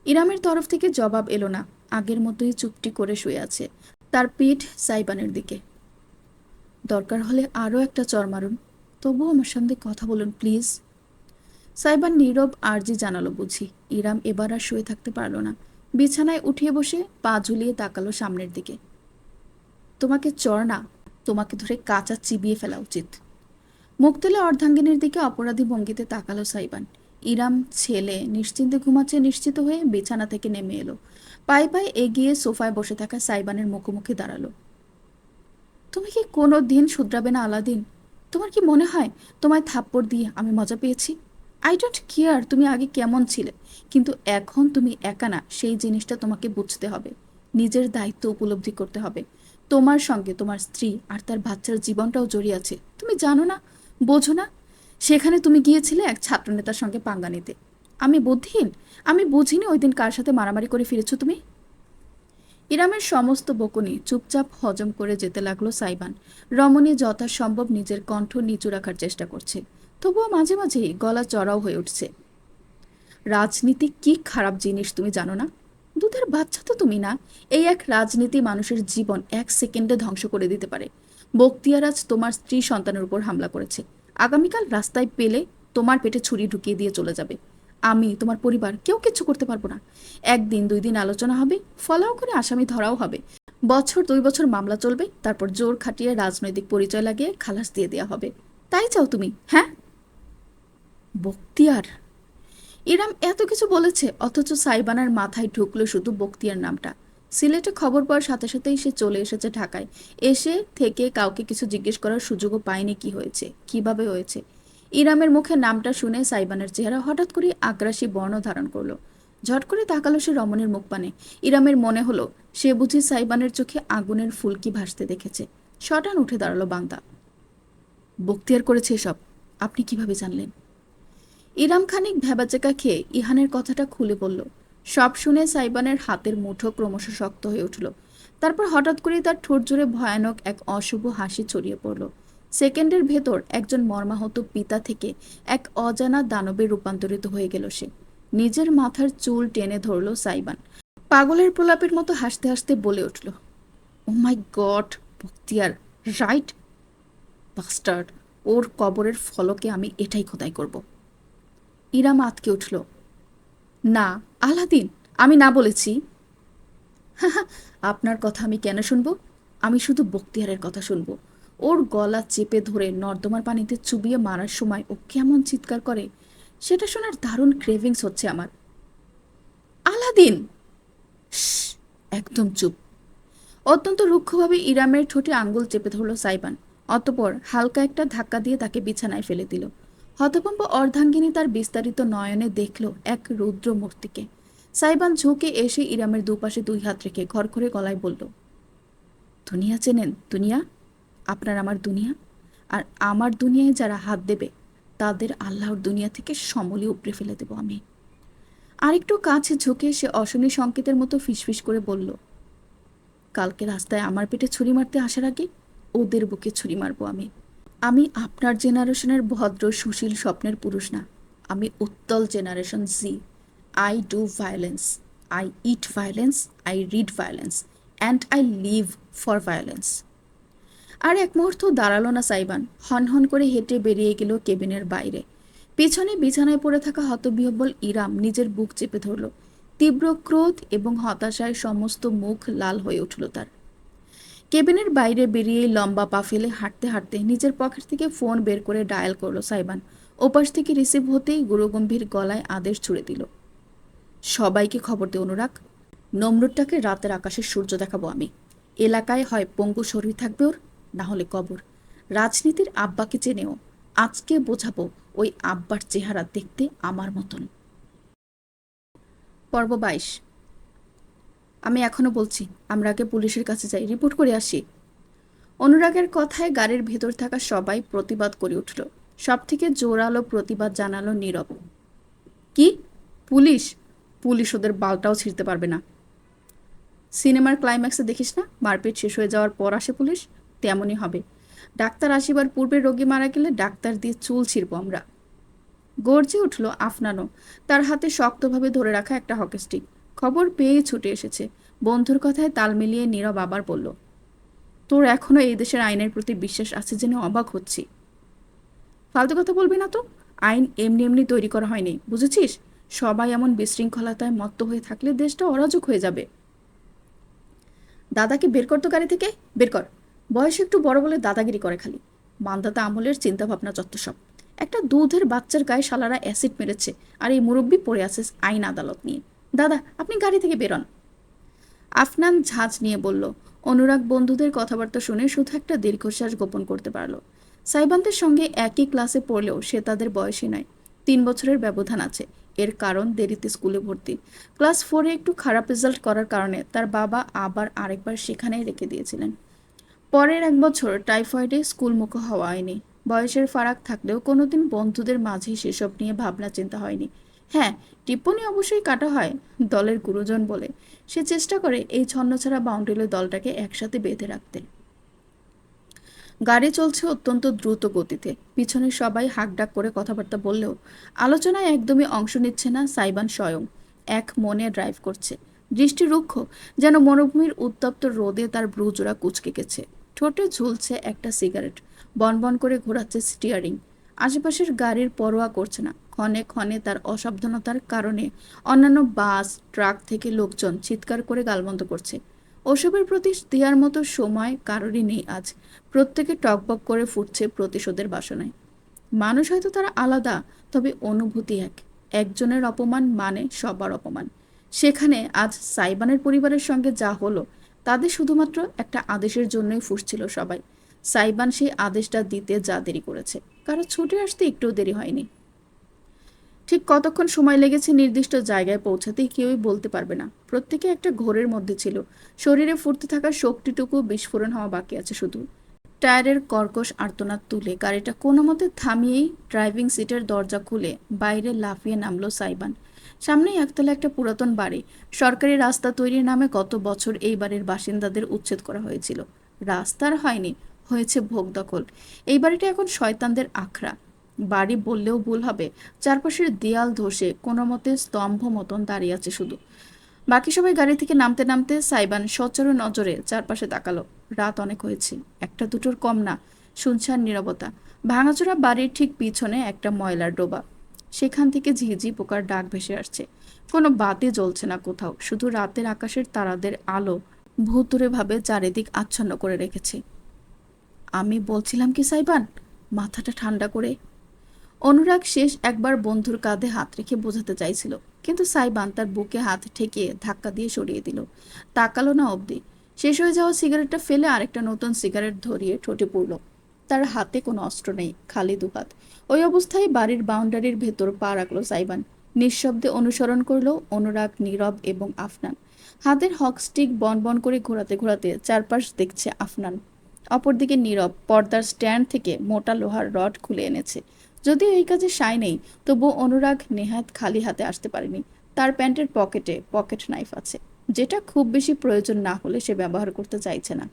ইরামের তরফ থেকে জবাব এলো না। আগের মতোই চুপটি করে শুয়ে আছে, তার পিঠ সাইবানের দিকে। দরকার হলে আরও একটা চর মারুন, তবুও আমার সঙ্গে কথা বলুন প্লিজ। সাইবান নীরব আর্জি জানালো বুঝি। ইরাম এবার আর শুয়ে থাকতে পারল না। বিছানায় উঠিয়ে বসে পা ঝুলিয়ে তাকালো সামনের দিকে। তোমাকে চর না, তোমাকে ধরে কাঁচা চিবিয়ে ফেলা উচিত। মুখ তুলে অর্ধাঙ্গিনীর দিকে অপরাধী ভঙ্গিতে তাকালো সাইবান। ইরাম ছেলে নিশ্চিন্তে ঘুমাচ্ছে নিশ্চিত হয়ে বিছানা থেকে নেমে এলো। পায়ে পায়ে এগিয়ে সোফায় বসে থাকা সাইবানের মুখোমুখি দাঁড়ালো। তুমি কি কোনো দিন শুধরাবে না আলাদিন? তোমার কি মনে হয় তোমায় থাপ্পড় দিয়ে আমি মজা পেয়েছি? আই ডোন্ট কেয়ার তুমি আগে কেমন ছিলে, কিন্তু এখন তুমি একা না, সেই জিনিসটা তোমাকে বুঝতে হবে। নিজের দায়িত্ব উপলব্ধি করতে হবে। তোমার সঙ্গে তোমার স্ত্রী আর তার বাচ্চার জীবনটাও জড়িয়ে আছে, তুমি জানো না? বোঝো না? সেখানে তুমি গিয়েছিলে এক ছাত্রনেতার সঙ্গে পাঙ্গা নিতে। আমি বুদ্ধিহীন? আমি বুঝিনি ওই দিন কার সাথে মারামারি করে ফিরেছো তুমি? ইরামের সমস্ত বকুনি চুপচাপ হজম করে যেতে লাগলো সাইবান। রমণী যথাসম্ভব নিজের কণ্ঠ নিচু রাখার চেষ্টা করছে, তবুও মাঝে মাঝেই গলা চড়াও হয়ে উঠছে। রাজনীতি কি খারাপ জিনিস তুমি জানো না? দুধের বাচ্চা তো তুমি না। এই এক রাজনীতি মানুষের জীবন এক সেকেন্ডে ধ্বংস করে দিতে পারে। বখতিয়ার আজ তোমার স্ত্রী সন্তানের উপর হামলা করেছে, আগামীকাল রাস্তায় পেলে তোমার পেটে ছুরি ঢুকিয়ে দিয়ে চলে যাবে। আমি তোমার পরিবার কেউ কিচ্ছু করতে পারবো না। একদিন দুই দিন আলোচনা হবে, ফলাও করে আসামি ধরাও হবে। বছর 2 বছর মামলা চলবে, তারপর জোর খাটিয়ে রাজনৈতিক পরিচয় লাগিয়ে খালাস দিয়ে দেওয়া হবে। তাই চাও তুমি? হ্যাঁ? বখতিয়ার? ইরাম এত কিছু বলেছে, অথচ সাইবানার মাথায় ঢুকলো শুধু বখতিয়ার নামটা। সিলেটে খবর পাওয়ার সাথে সাথেই সে চলে এসেছে ঢাকায়। এসে থেকে কাউকে কিছু জিজ্ঞেস করার সুযোগও পায়নি কি হয়েছে, কিভাবে হয়েছে। ইরামের মুখে নামটা শুনে সাইবানের চেহারা হঠাৎ করে আগ্রাসী বর্ণ ধারণ করলো। ঝট করে তাকালো সে রমণীর মুখ পানে। ইরামের মনে হলো সে বুঝি সাইবানের চোখে আগুনের ফুলকি ভাসতে দেখেছে। শটান উঠে দাঁড়ালো বান্দা। বখতিয়ার করেছে এসব? আপনি কিভাবে জানলেন? ইরাম খানিক ভ্যাবাচেকা খেয়ে ইহানের কথাটা খুলে বলল। সব শুনে সাইবানের হাতের মুঠো ক্রমশ শক্ত হয়ে উঠল। তারপর হঠাৎ করেই তার ঠোঁট জুড়ে ভয়ানক এক অশুভ হাসি ছড়িয়ে পড়ল। সেকেন্ডের ভেতর একজন মর্মাহত পিতা থেকে এক অজানা দানবে রূপান্তরিত হয়ে গেল সে। নিজের মাথার চুল টেনে ধরল সাইবান। পাগলের প্রলাপের মতো হাসতে হাসতে বলে উঠল, ও মাই গড, বখতিয়ার, রাইট বাস্টার্ড। ওর কবরের ফলকে আমি এটাই খোদাই করব। ইরাম আঁতকে উঠল। না, আলাদিন, আমি না বলেছি। আপনার কথা আমি কেন শুনবো? আমি শুধু বখতিয়ারের কথা শুনবো। ওর গলা চেপে ধরে নর্দমার পানিতে চুবিয়ে মারার সময় ও কেমন চিৎকার করে, সেটা শোনার দারুণ ক্রেভিংস হচ্ছে আমার। আলাদিন! একদম চুপ। অত্যন্ত রুক্ষভাবে ইরামের ঠোঁটে আঙ্গুল চেপে ধরল সাইবান। অতঃপর হালকা একটা ধাক্কা দিয়ে তাকে বিছানায় ফেলে দিল। হতভম্ব অর্ধাঙ্গিনী তার বিস্তারিত নয়নে দেখল এক রুদ্র মূর্তিকে। সাইবান ঝুঁকে এসে ইরামের দুপাশে দুই হাত রেখে ঘরঘরে গলায় বলল, দুনিয়া চেনেন? দুনিয়া, আপনার আমার দুনিয়া। আর আমার দুনিয়ায় যারা হাত দেবে তাদের আল্লাহর দুনিয়া থেকে সমূলে উপড়ে ফেলে দেব আমি। আরেকটু কাছে ঝুঁকে সে অশনি সংকেতের মতো ফিসফিস করে বলল, কালকে রাস্তায় আমার পেটে ছুরি মারতে আসার আগে ওদের বুকে ছুরি মারবো আমি। আমি আপনার জেনারেশনের ভদ্র সুশীল স্বপ্নের পুরুষ না, আমি উত্তল generation Z. I do violence, I eat violence, I read violence, and I live for violence. আর এক মুহূর্ত দাঁড়ালো না সাইবান, হনহন করে হেঁটে বেরিয়ে গেল কেবিনের বাইরে। পিছনে বিছানায় পড়ে থাকা হতবিহ্বল ইরাম নিজের বুক চেপে ধরল। তীব্র ক্রোধ এবং হতাশায় সমস্ত মুখ লাল হয়ে উঠল তার। কেবিনের বাইরে বেরিয়ে লম্বা পা ফেলে হাঁটতে হাঁটতে নিজের পকেট থেকে ফোন বের করে ডায়াল করলো সাইবান। ওপাশ থেকে রিসিভ হতেই গুরুগম্ভীর গলায় আদেশ ছুড়ে দিল, সবাইকে খবর দে অনুরাগ, নমরুদটাকে রাতের আকাশে সূর্য দেখাবো আমি। এলাকায় হয় পঙ্গু শরীর থাকবে ওর, না হলে কবর। রাজনীতির আব্বাকে চেনেও, আজকে বোঝাবো ওই আব্বার চেহারা দেখতে আমার মতন। পর্ব 22। আমি এখনো বলছি, আমরা আগে পুলিশের কাছে যাই, রিপোর্ট করে আসি। অনুরাগের কথায় গাড়ির ভেতর থাকা সবাই প্রতিবাদ করে উঠল। সব থেকে জোরালো প্রতিবাদ জানালো নীরব। কি? পুলিশ? পুলিশ ওদের বালটাও ছিঁড়তে পারবে না। সিনেমার ক্লাইম্যাক্সে দেখিস না, মারপিট শেষ হয়ে যাওয়ার পর আসে পুলিশ? তেমনই হবে। ডাক্তার আসিবার পূর্বে রোগী মারা গেলে ডাক্তার দিয়ে চুল ছিঁড়ব আমরা। গর্জে উঠল আফনানও, তার হাতে শক্তভাবে ধরে রাখা একটা হকি স্টিক। খবর পেয়েই ছুটে এসেছে। বন্ধুর কথায় তাল মিলিয়ে নীরব আবার বলল, তোর এখনো এই দেশের আইনের প্রতি বিশ্বাস আছে জেনে অবাক হচ্ছি। ফালতু কথা বলবি না তো। আইন এমনি এমনি তৈরি করা হয়নি, বুঝেছিস? সবাই এমন বিশৃঙ্খলতায় মত্ত হয়ে থাকলে দেশটা অরাজক হয়ে যাবে। দাদাকে বের কর তো গাড়ি থেকে, বের কর। বয়স একটু বড় বলে দাদাগিরি করে খালি। মান্দাতা আমলের চিন্তাভাবনা যত সব। একটা দুধের বাচ্চার গায়ে শালারা অ্যাসিড মেরেছে, আর এই মুরব্বি পড়ে আছে আইন আদালত নিয়ে। দাদা, আপনি গাড়ি থেকে বেরোন। আফনান ঝাঁঝ নিয়ে বলল। অনুরাগ বন্ধুদের কথাবার্তা শুনে শুধু একটা দীর্ঘশ্বাস গোপন করতে পারল। সাইবান্তের সঙ্গে একই ক্লাসে পড়লেও সে তাদের বয়সী নয়। 3 বছরের ব্যবধান আছে। এর কারণ দেরিতে স্কুলে ভর্তি। ক্লাস 4-এ একটু খারাপ রেজাল্ট করার কারণে তার বাবা আবার আরেকবার সেখানেই রেখে দিয়েছিলেন। পরের 1 বছর টাইফয়েডে স্কুলমুখো হওয়া হয়নি। বয়সের ফারাক থাকলেও কোনোদিন বন্ধুদের মাঝেই সেসব নিয়ে ভাবনা চিন্তা হয়নি। হ্যাঁ, টিপ্পনি অবশ্যই কাটা হয় দলের গুরুজন বলে। সে চেষ্টা করে এই ছন্নছাড়া বাউন্ডুলে দলটাকে একসাথে বেঁধে রাখতে। গাড়ি চলছে অত্যন্ত দ্রুত গতিতে। পিছনে সবাই হাঁকডাক করে কথাবার্তা বললেও আলোচনায় একদমই অংশ নিচ্ছে না সাইবান স্বয়ং। এক মনে ড্রাইভ করছে। দৃষ্টি রুক্ষ, যেন মরুভূমির উত্তপ্ত রোদে তার ভ্রুজোড়া কুঁচকে গেছে। ঠোঁটে ঝুলছে একটা সিগারেট। বনবন করে ঘোরাচ্ছে স্টিয়ারিং। আশেপাশের গাড়ির পরোয়া করছে না। ক্ষণে ক্ষণে তার অসাবধানতার কারণে অন্যান্য বাস, ট্রাক থেকে লোকজন চিৎকার করে গালমন্দ করছে। ওসবের প্রতি দেওয়ার মতো সময় কারোরই নেই আজ। প্রত্যেকে টকবক করে ফুটছে প্রতিশোধের বাসনায়। মানুষ হয়তো তারা আলাদা, তবে অনুভূতি এক। একজনের অপমান মানে সবার অপমান। সেখানে আজ সাইবানের পরিবারের সঙ্গে যা হলো, তাদের শুধুমাত্র একটা আদেশের জন্যই ফুঁসছিল সবাই। সাইবান সেই আদেশটা দিতে যা দেরি করেছে, কারো ছুটে আসতে একটুও দেরি হয়নি। ঠিক কতক্ষণ সময় লেগেছে নির্দিষ্ট জায়গায় পৌঁছাতে কেউই বলতে পারবে না। প্রত্যেকে একটা ঘোরের মধ্যে ছিল। শরীরে ফুটতে থাকা শক্তিটুকু বিস্ফোরণ হওয়া বাকি আছে শুধু। টায়ারের কর্কশ আর্তনাদ তুলে গাড়িটা কোনো মতে থামিয়েই ড্রাইভিং সিটের দরজা খুলে বাইরে লাফিয়ে নামলো সাইবান। সামনেই একতলা একটা পুরাতন বাড়ি। সরকারি রাস্তা তৈরির নামে গত বছর এই বাড়ির বাসিন্দাদের উচ্ছেদ করা হয়েছিল। রাস্তার হয়নি, হয়েছে ভোগ দখল। এই বাড়িটা এখন শয়তানদের আখড়া। বাড়ি বললেও ভুল হবে। চারপাশের দেয়াল ধসে কোনো মতে স্তম্ভ মতন দাঁড়িয়ে আছে শুধু। বাকি সবাই গাড়ি থেকে নামতে নামতে সাইবান সচর নজরে চারপাশে তাকালো। রাত অনেক হয়েছে, একটা দুটোর কম না। শুনছান নীরবতা। ভাঙাচোরা বাড়ির ঠিক পিছনে একটা ময়লার ডোবা। সেখান থেকে ঝিঝি পোকার ডাক ভেসে আসছে। কোনো বাতি জ্বলছে না কোথাও, শুধু রাতের আকাশের তারাদের আলো ভুতুড়ে ভাবে চারিদিক আচ্ছন্ন করে রেখেছে। আমি বলছিলাম কি সাইবান, মাথাটা ঠান্ডা করে। অনুরাগ শেষ একবার বন্ধুর কাঁধে হাত রেখে বোঝাতে চাইছিল, কিন্তু সাইবান তার বুকে হাত ঠেকিয়ে ধাক্কা দিয়ে সরিয়ে দিল। তাকালো না অবধি। শেষ হয়ে যাওয়া সিগারেটটা ফেলে আরেকটা নতুন সিগারেট ধরিয়ে ঠোঁটে পুরল। তার হাতে কোনো অস্ত্র নেই, খালি দুহাত। ওই অবস্থায় বাড়ির বাউন্ডারির ভেতর পা রাখলো সাইবান। নিঃশব্দে অনুসরণ করলো অনুরাগ, নীরব এবং আফনান। হাতের হক স্টিক বন বন করে ঘোরাতে ঘোরাতে চারপাশ দেখছে আফনান। অপরদিকে নীরব পর্দার স্ট্যান্ড থেকে মোটা লোহার রড খুলে এনেছে। যদিও এই কাজে সায় নেই, তবুও অনুরাগ নেহাত খালি হাতে আসতে পারেনি। তার প্যান্টের পকেটে পকেট নাইফ আছে, যেটা খুব বেশি প্রয়োজন না হলে সে ব্যবহার করতে চাইছে না।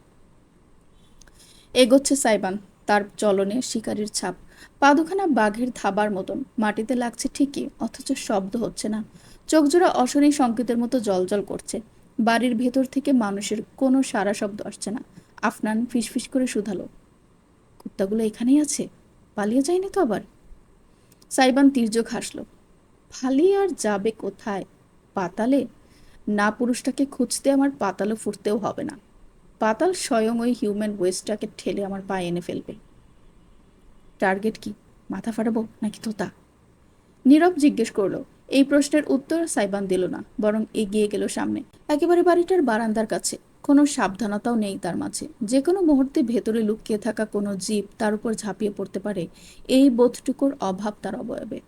এগোচ্ছে সাইবান, তার চলনে শিকারীর ছাপ। পা দুখানা বাঘের থাবার মতন মাটিতে লাগছে ঠিকই, অথচ শব্দ হচ্ছে না। চোখজোড়া অশনি সংকেতের মতো জলজল করছে। বাড়ির ভেতর থেকে মানুষের কোনো সারা শব্দ আসছে না। আফনান ফিসফিস করে শুধালো, কুত্তাগুলো এখানেই আছে? পালিয়ে যায়নি তো আবার? সাইবান তির্যক হাসল। পালিয়ে আর যাবে কোথায়? পাতালে? না, পুরুষটাকে খুঁজতে আমার পাতালে ফুটতেও হবে না। পাতাল স্বয়ং ওই হিউম্যান ওয়েস্টটাকে ঠেলে আমার পায়ে এনে ফেলবে। টার্গেট কি? মাথা ফাটাবো নাকি তোতা? নীরব জিজ্ঞেস করলো। এই প্রশ্নের উত্তর সাইবান দিল না, বরং এগিয়ে গেল সামনে, একেবারে বাড়িটার বারান্দার কাছে। কোনো সাবধানতাও নেই তার মাঝে। যে কোনো মুহূর্তে ভেতরে লুকিয়ে থাকা কোনো জীব তার উপর ঝাঁপিয়ে পড়তে পারে, এই বোধটুকুর অভাব তার অবয়বে।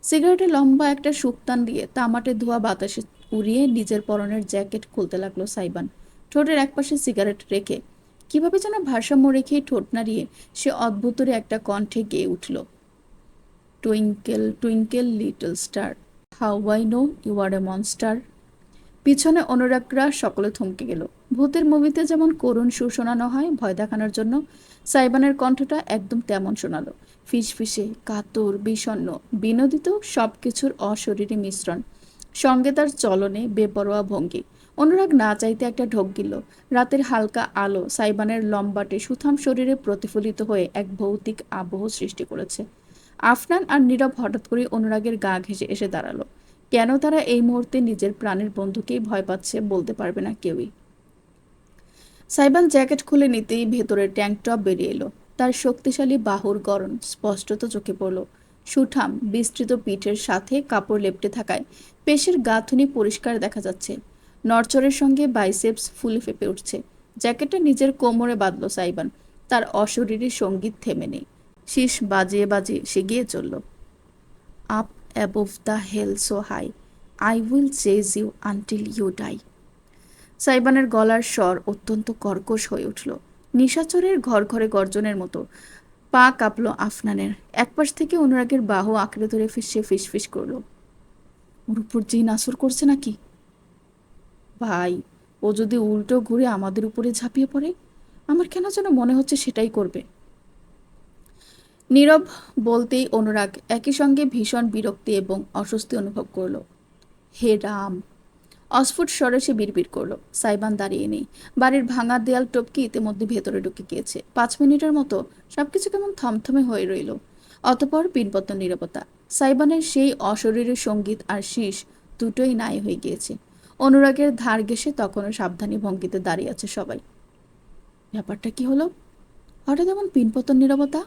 সিগারেটে লম্বা একটা সুকতান দিয়ে তামাটে ধোয়া বাতাসে উড়িয়ে নিজের পরনের জ্যাকেট খুলতে লাগলো সাইবান। ঠোঁটের একপাশে সিগারেট রেখে কিভাবে যেন ভারসাম্য রেখেই ঠোঁট নাড়িয়ে সে অদ্ভুতরে একটা কণ্ঠে গেয়ে উঠল, twinkle twinkle little star, how I know you are a monster. পিছনে অনুরাগরা সকলে থমকে গেল। ভূতের মুভিতে যেমন করুণ সুর শোনানো হয় ভয় দেখানোর জন্য, সাইবানের কণ্ঠটা একদম তেমন শোনালো। ফিসফিসে, কাতর, বিষণ্ণ, বিনোদিত সবকিছুর অশরীরী মিশ্রণ। সঙ্গে তার চলনে বেপরোয়া ভঙ্গি। অনুরাগ না চাইতে একটা ঢোক গিল। রাতের হালকা আলো সাইবানের লম্বাটে সুঠাম শরীরে প্রতিফলিত হয়ে এক ভৌতিক আবহ সৃষ্টি করেছে। আফনান আর নীরব হঠাৎ করে অনুরাগের গা ঘেঁষে এসে দাঁড়ালো। কেন তারা এই মুহূর্তে নিজের প্রাণের বন্ধুকেই ভয় পাচ্ছে বলতে পারবে না কেউই। সাইবান জ্যাকেট খুলে নিতেই ভেতরের ট্যাঙ্ক টপ বেরিয়ে এলো। তার শক্তিশালী বাহুর গড়ন স্পষ্টত চোখে পড়ল। সুঠাম বিস্তৃত পিঠের সাথে কাপড় লেপটে থাকায় পেশের গাঁথুনি পরিষ্কার দেখা যাচ্ছে। নড়চড়ের সঙ্গে বাইসেপস ফুলে ফেপে উঠছে। জ্যাকেটটা নিজের কোমরে বাঁধল সাইবান। তার অশরীরী সঙ্গীত থেমে নেই। শীষ বাজিয়ে বাজিয়ে সে গিয়ে চলল। Up above the hell so high, I will chase you until you die. সাইবানের গলার স্বর অত্যন্ত কর্কশ হয়ে উঠল, নিশাচরের ঘরঘরে গর্জনের মতো। পা কাঁপল আফনানের। একপাশ থেকে অনুরাগের বাহু আঁকড়ে ধরে সে ফিসফিস করল, ওর উপর জিন আসর করছে নাকি? ভাই, ও যদি উল্টো ঘুরে আমাদের উপরে ঝাঁপিয়ে পড়ে? আমার কেন যেন মনে হচ্ছে সেটাই করবে। নীরব বলতেই অনুরাগ একই সঙ্গে ভীষণ বিরক্তি এবং অস্বস্তি অনুভব করল। হে রাম! অস্ফুট স্বরে সে বিড়বিড় করলো। সাইবান দাঁড়িয়ে নেই। বাড়ির ভাঙা দেয়াল টপকে ইতিমধ্যে ভেতরে ঢুকে গিয়েছে। 5 মিনিটের মতো সবকিছু কেমন থমথমে হয়ে রইল। অতপর পিনপত্র নীরবতা। সাইবানের সেই অশরীরী সঙ্গীত আর শীষ দুটোই নাই হয়ে গিয়েছে। অনুরাগের ধার ঘেঁষে তখনও সাবধানী ভঙ্গিতে দাঁড়িয়ে আছে সবাই। ব্যাপারটা কি হলো? হঠাৎ এমন পিনপত্র নীরবতা।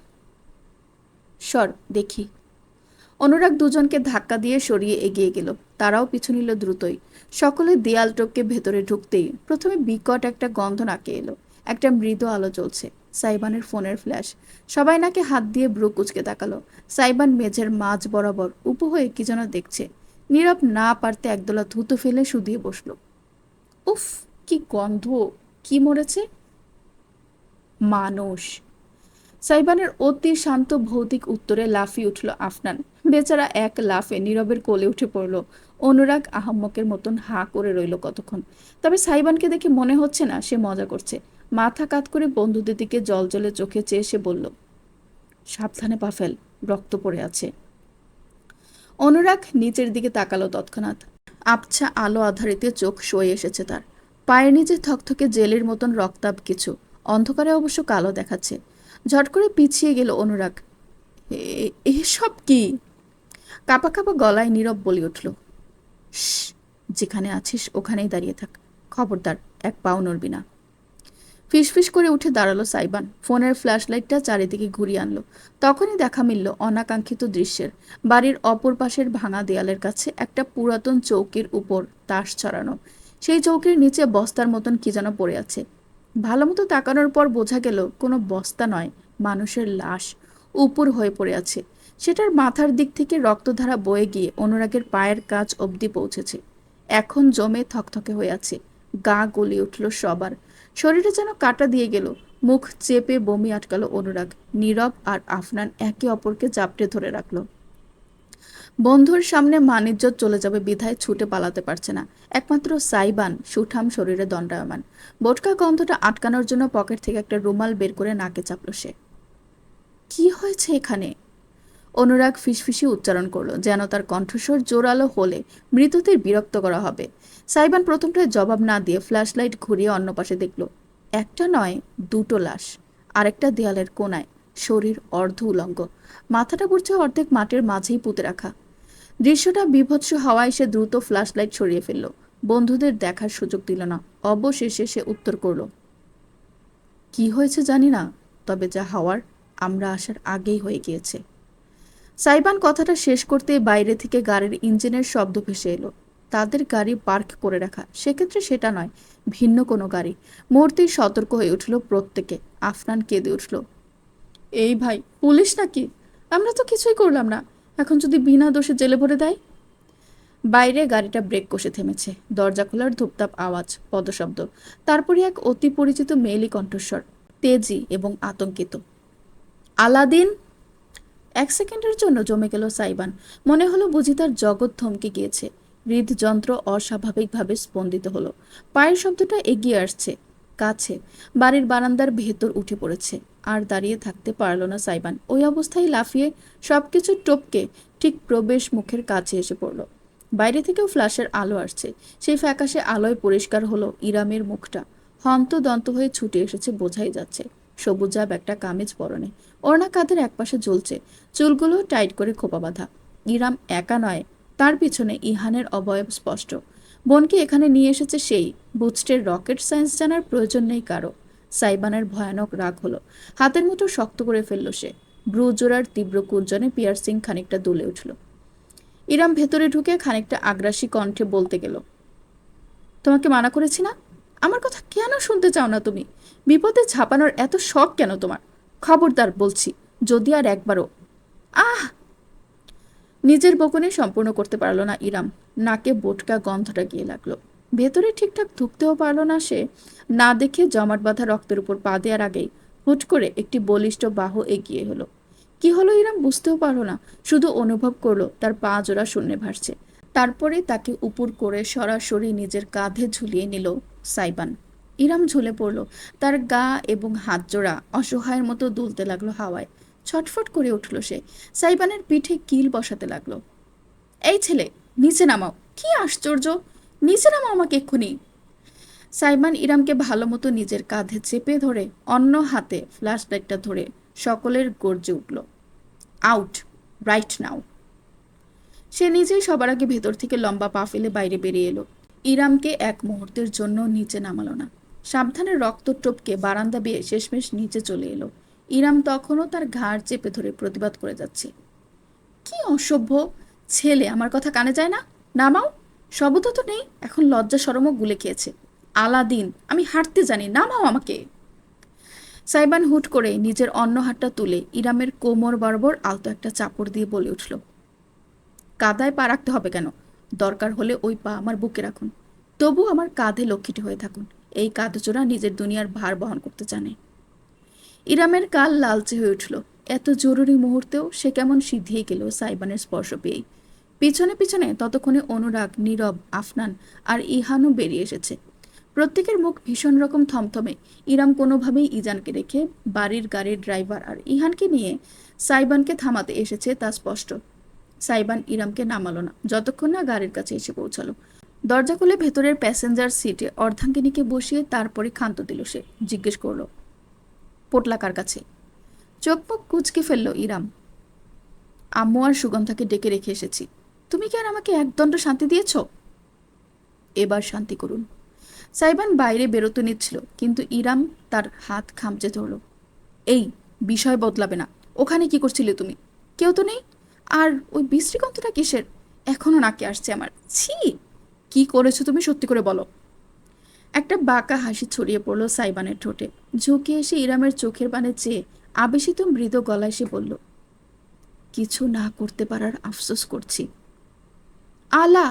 সর দেখি। অনুরাগ দুজনকে ধাক্কা দিয়ে সরিয়ে এগিয়ে গেল। তারাও পিছু নিল দ্রুতই। সকলে দেয়াল টপকে ভেতরে ঢুকতেই প্রথমে বিকট একটা গন্ধ নাকে এলো। একটা মৃদু আলো জ্বলছে। সাইবানের ফোনের ফ্ল্যাশ। সবাই নাকে হাত দিয়ে ব্রু কুচকে তাকালো। সাইবান মেঝের মাঝ বরাবর উপুু হয়ে কি যেন দেখছে। নীরব না পারতে একদলা থুতু ফেলে শুধিয়ে বসল। উফ, কি গন্ধ! কি মরেছে? মানুষ। সাইবানের অতি শান্ত ভৌতিক উত্তরে লাফিয়ে উঠল আফনান। বেচারা এক লাফে নীরবের কোলে উঠে পড়ল। অনুরাগ আহাম্মকের মতন হাঁ করে রইল কতক্ষণ। তবে সাইবানকে দেখে মনে হচ্ছে না সে মজা করছে। মাথা কাত করে বন্ধুদের দিকে জলজলে চোখে চেয়ে সে বলল, সাবধানে পা ফেল, রক্ত পড়ে আছে। অনুরাগ নিচের দিকে তাকালো তৎক্ষণাৎ। আবছা আলো আধারিতে চোখ সয়ে এসেছে তার। পায়ের নিচে থকথকে জেলের মতন রক্তাভ কিছু, অন্ধকারে অবশ্য কালো দেখাচ্ছে। ঝট করে পিছিয়ে গেল অনুরাগ। এসব কি? কাপা কাপা গলায় নীরব বলে উঠল, যেখানে আছিস ওখানেই দাঁড়িয়ে থাক, খবরদার এক পাও নড়বি না। ফিসফিস করে উঠে দাঁড়ালো সাইবান। ফোনের ফ্ল্যাশ লাইটটা চারিদিকে ঘুরিয়ে আনলো। তখনই দেখা মিলল অনাকাঙ্ক্ষিত দৃশ্যের। বাড়ির অপর পাশের ভাঙা দেয়ালের কাছে একটা পুরাতন চৌকির উপর তাস ছড়ানো। সেই চৌকির নিচে বস্তার মতন কি যেন পড়ে আছে। ভালো মতো তাকানোর পর বোঝা গেল কোনো বস্তা নয়, মানুষের লাশ উপুর হয়ে পড়ে আছে। সেটার মাথার দিক থেকে রক্তধারা বয়ে গিয়ে অনুরাগের পায়ের কাছ অবধি পৌঁছেছে। এখন জমে থকথকে হয়ে আছে। গা গলিয়ে উঠল সবার। শরীরে যেন কাটা দিয়ে গেল। মুখ চেপে বমি আটকালো অনুরাগ। নীরব আর আফনান একে অপরকে জাপটে ধরে রাখলো। বন্ধুর সামনে মানিজ্যত চলে যাবে বিধায় ছুটে পালাতে পারছে না। একমাত্র সাইবান সুঠাম শরীরে দণ্ডায়মান। বোটকা গন্ধটা আটকানোর জন্য পকেট থেকে একটা রুমাল বের করে নাকে চাপল সে। কি হয়েছে এখানে? অনুরাগ ফিসফিসি উচ্চারণ করলো, যেন তার কণ্ঠস্বর জোরালো হলে মৃতদের বিরক্ত করা হবে। সাইবান প্রথমটায় জবাব না দিয়ে ফ্ল্যাশ লাইট ঘুরিয়ে অন্য পাশে দেখল। একটা নয়, দুটো লাশ। আরেকটা দেয়ালের কোনায়, শরীর অর্ধ উলঙ্গ, মাথাটা পড়ছে অর্ধেক মাটির মাঝেই পুঁতে রাখা। দৃশ্যটা বিভৎস হওয়ায় সে দ্রুত ফ্ল্যাশ লাইট সরিয়ে ফেলল। বন্ধুদের দেখার সুযোগ দিল না। অবশেষে সে উত্তর করল, কি হয়েছে জানি না, তবে যা হওয়ার আমরা আসার আগেই হয়ে গিয়েছে। সাইবান কথাটা শেষ করতে বাইরে থেকে গাড়ির ইঞ্জিনের শব্দ ভেসে এলো। তাদের গাড়ি পার্ক করে রাখা, সেক্ষেত্রে সেটা নয়, ভিন্ন কোনো গাড়ি। মুহূর্তেই সতর্ক হয়ে উঠল প্রত্যেকে। আফনান কেঁদে উঠল, এই ভাই, পুলিশ নাকি? আমরা তো কিছুই করলাম না, এখন যদি বিনা দোষে জেলে ভরে দেয়। বাইরে গাড়িটা ব্রেক কষে থেমেছে। দরজা খোলার ধূপধাপ আওয়াজ, পদশব্দ, তারপরে এক অতি পরিচিত মেয়েলি কণ্ঠস্বর, তেজি এবং আতঙ্কিত, আলাদিন। এক সেকেন্ডের জন্য জমে গেল সাইবান। মনে হলো বুঝি তার জগৎ থমকে গিয়েছে। হৃদযন্ত্র অস্বাভাবিকভাবে স্পন্দিত হলো। পায়ের শব্দটা এগিয়ে আসছে, কাছে, বাড়ির বারান্দার ভেতর উঠে পড়েছে। আর দাঁড়িয়ে থাকতে পারল না সাইবান। ওই অবস্থায় লাফিয়ে সবকিছু টপকে ঠিক প্রবেশ মুখের কাছে এসে পড়ল। বাইরে থেকেও ফ্ল্যাশের আলো আসছে। সেই ফ্যাকাশে আলোয় পরিষ্কার হলো ইরামের মুখটা। হন্তদন্ত হয়ে ছুটে এসেছে বোঝাই যাচ্ছে। সবুজাব একটা কামিজ পরনে, ওড়না কাঁধের একপাশে ঝুলছে, চুলগুলো টাইট করে খোপা বাঁধা। ইরাম একা নয়, তার পিছনে ইহানের অবয়ব স্পষ্ট। বোনকে এখানে নিয়ে এসেছে সেই। বুস্টের রকেট সায়েন্স জানার প্রয়োজন নেই কারো। সাইবানের ভয়ানক রাগ হলো। হাতের মুঠো শক্ত করে ফেলল সে। ব্রুজোড়ার তীব্র কুর্জনে পিয়ার্সিং খানিকটা দুলে উঠল। ইরাম ভেতরে ঢুকে খানিকটা আগ্রাসী কণ্ঠে বলতে গেল, তোমাকে মানা করেছি না? আমার কথা কেন শুনতে চাও না তুমি? বিপদে ঝাঁপানোর এত শখ কেন তোমার? খবরদার বলছি, যদি আর একবারও। আহ! নিজের বকুনি সম্পূর্ণ করতে পারল না ইরাম। নাকে বোটকা গন্ধটা গিয়ে লাগলো। ভেতরে ঠিকঠাক ঢুকতেও পারল না সে। না দেখে জমাট বাঁধা রক্তের উপর পা দেওয়ার আগেই হুট করে একটি বলিষ্ঠ বাহু এগিয়ে হলো। কি হলো ইরাম বুঝতেও পারল না, শুধু অনুভব করলো তার পা জোড়া শূন্যে ভাসছে। তারপরে তাকে উপর করে সরাসরি নিজের কাঁধে ঝুলিয়ে নিল সাইবান। ইরাম ঝুলে পড়ল। তার গা এবং হাত জোড়া অসহায়ের মতো দুলতে লাগলো হাওয়ায়। ছটফট করে উঠল সে। সাইবানের পিঠে কিল বসাতে লাগলো। এই ছেলে, নিচে নামাও। কি আশ্চর্য! নিচে নামাও আমাকে এক্ষুনি। সাইবান ইরামকে ভালো মতো নিজের কাঁধে চেপে ধরে অন্য হাতে ফ্ল্যাশ লাইটটা ধরে সকলের গর্জে উঠল, আউট, রাইট নাও। সে নিজেই সবার আগে ভেতর থেকে লম্বা পা ফেলে বাইরে বেরিয়ে এলো। ইরামকে এক মুহূর্তের জন্য নিচে নামালো না। সাবধানে রক্ত টপকে বারান্দা বেয়ে শেষমেশ নিচে চলে এলো। ইরাম তখনও তার ঘাড় চেপে ধরে প্রতিবাদ করে যাচ্ছে। কি অসভ্য ছেলে, আমার কথা কানে যায় না? নামাও। সবুতা তো নেই, এখন লজ্জা শরমও গুলে খেয়েছে। আলাদিন, আমি হাঁটতে জানি, নামাও আমাকে। সাইবান হুট করে নিজের অন্য হাতটা তুলে ইরামের কোমর বরাবর আলতো একটা চাপড় দিয়ে বলে উঠল, কাদায় পা রাখতে হবে কেন? দরকার হলে ওই পা আমার বুকে রাখুন, তবু আমার কাঁধে লক্ষ্মীটি হয়ে থাকুন। এই কাঁধজোড়া নিজের দুনিয়ার ভার বহন করতে জানে। ইরামের কাল লালচে হয়ে উঠল। এত জরুরি মুহূর্তেও সে কেমন সিধিয়ে গেল সাইবানের স্পর্শ পেয়েই। পিছনে পিছনে ততক্ষণে অনুরাগ, নীরব, আফনান আর ইহানও বেরিয়ে এসেছে। প্রত্যেকের মুখ ভীষণ রকম থমথমে। ইরাম কোনোভাবেই ইজানকে রেখে বাড়ির গাড়ির ড্রাইভার আর ইহানকে নিয়ে সাইবানকে থামাতে এসেছে তা স্পষ্ট। সাইবান ইরামকে নামালো না যতক্ষণ না গাড়ির কাছে এসে পৌঁছালো। দরজা খুলে ভেতরের প্যাসেঞ্জার সিটে অর্ধাঙ্গিনীকে বসিয়ে তারপরে ক্ষান্ত দিল সে। জিজ্ঞেস করলো, পোটলা কার কাছে? চোখ মুখ কুচকে ফেলল ইরাম। আম্মু আর সুগন্ধাকে ডেকে রেখে এসেছি। তুমি কি আর আমাকে একদণ্ড শান্তি দিয়েছ? এবার শান্তি করুন। সাইবান বাইরে বেরোতে নিচ্ছিল, কিন্তু ইরাম তার হাত খামচে ধরল। এই, বিষয় বদলাবে না। ওখানে কি করছিলে তুমি? কেউ তো নেই। আর ওই বিশ্রীগন্ধটা কিসের? এখনো নাকে আসছে আমার। ছি! কি করেছো তুমি, সত্যি করে বলো। একটা বাঁকা হাসি ছড়িয়ে পড়ল সাইবানের ঠোঁটে। ঝুঁকে এসে ইরামের চোখের পানে চেয়ে আবেশিত মৃদু গলায় সে বলল, কিছু না করতে পারার আফসোস করছি। আলা!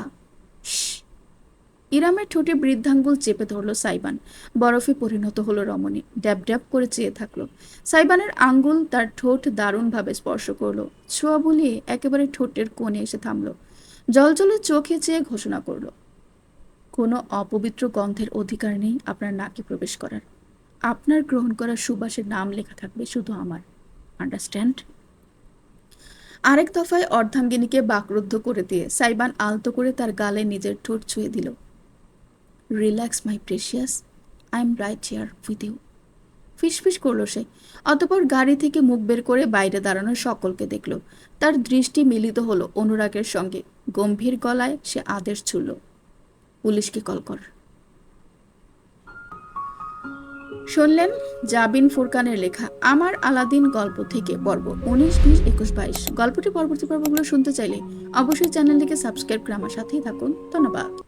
শশ! ইরামের ঠোঁটে বৃদ্ধাঙ্গুল চেপে ধরল সাইবান। বরফে পরিণত হলো রমণী। ড্যাব ড্যাব করে চেয়ে থাকলো। সাইবানের আঙ্গুল তার ঠোঁট দারুণভাবে স্পর্শ করলো। ছোঁয়া বুলিয়ে একেবারে ঠোঁটের কোণে এসে থামলো। জলজলে চোখে চেয়ে ঘোষণা করলো, কোনো অপবিত্র গন্ধের অধিকার নেই আপনার নাকে প্রবেশ করার। আপনার গ্রহণ করা সুবাসের নাম লেখা থাকবে শুধু আমার। আন্ডারস্ট্যান্ড? আরেক দফায় অর্ধাঙ্গিনীকে বাকরুদ্ধ করে দিয়ে সাইবান আলতো করে তার গালে নিজের ঠোঁট ছুঁয়ে দিল। Relax my precious, I am right here with you. ফিসফিস করল সে। অতপর গাড়ি থেকে মুখ বের করে বাইরে দাঁড়ানো সকলকে দেখল। তার দৃষ্টি মিলিত হলো অনুরাগের সঙ্গে। গম্ভীর গলায় সে আদেশ ছুড়ল, পুলিশকে কল কর। শুনলেন জাবিন ফুরকানের লেখা আমার আলাদিন গল্প থেকে পর্ব 19, 20, 21, 22। গল্পটি পরবর্তী পর্বগুলো শুনতে চাইলে অবশ্যই চ্যানেলটিকে সাবস্ক্রাইব করে আমার সাথেই থাকুন। ধন্যবাদ।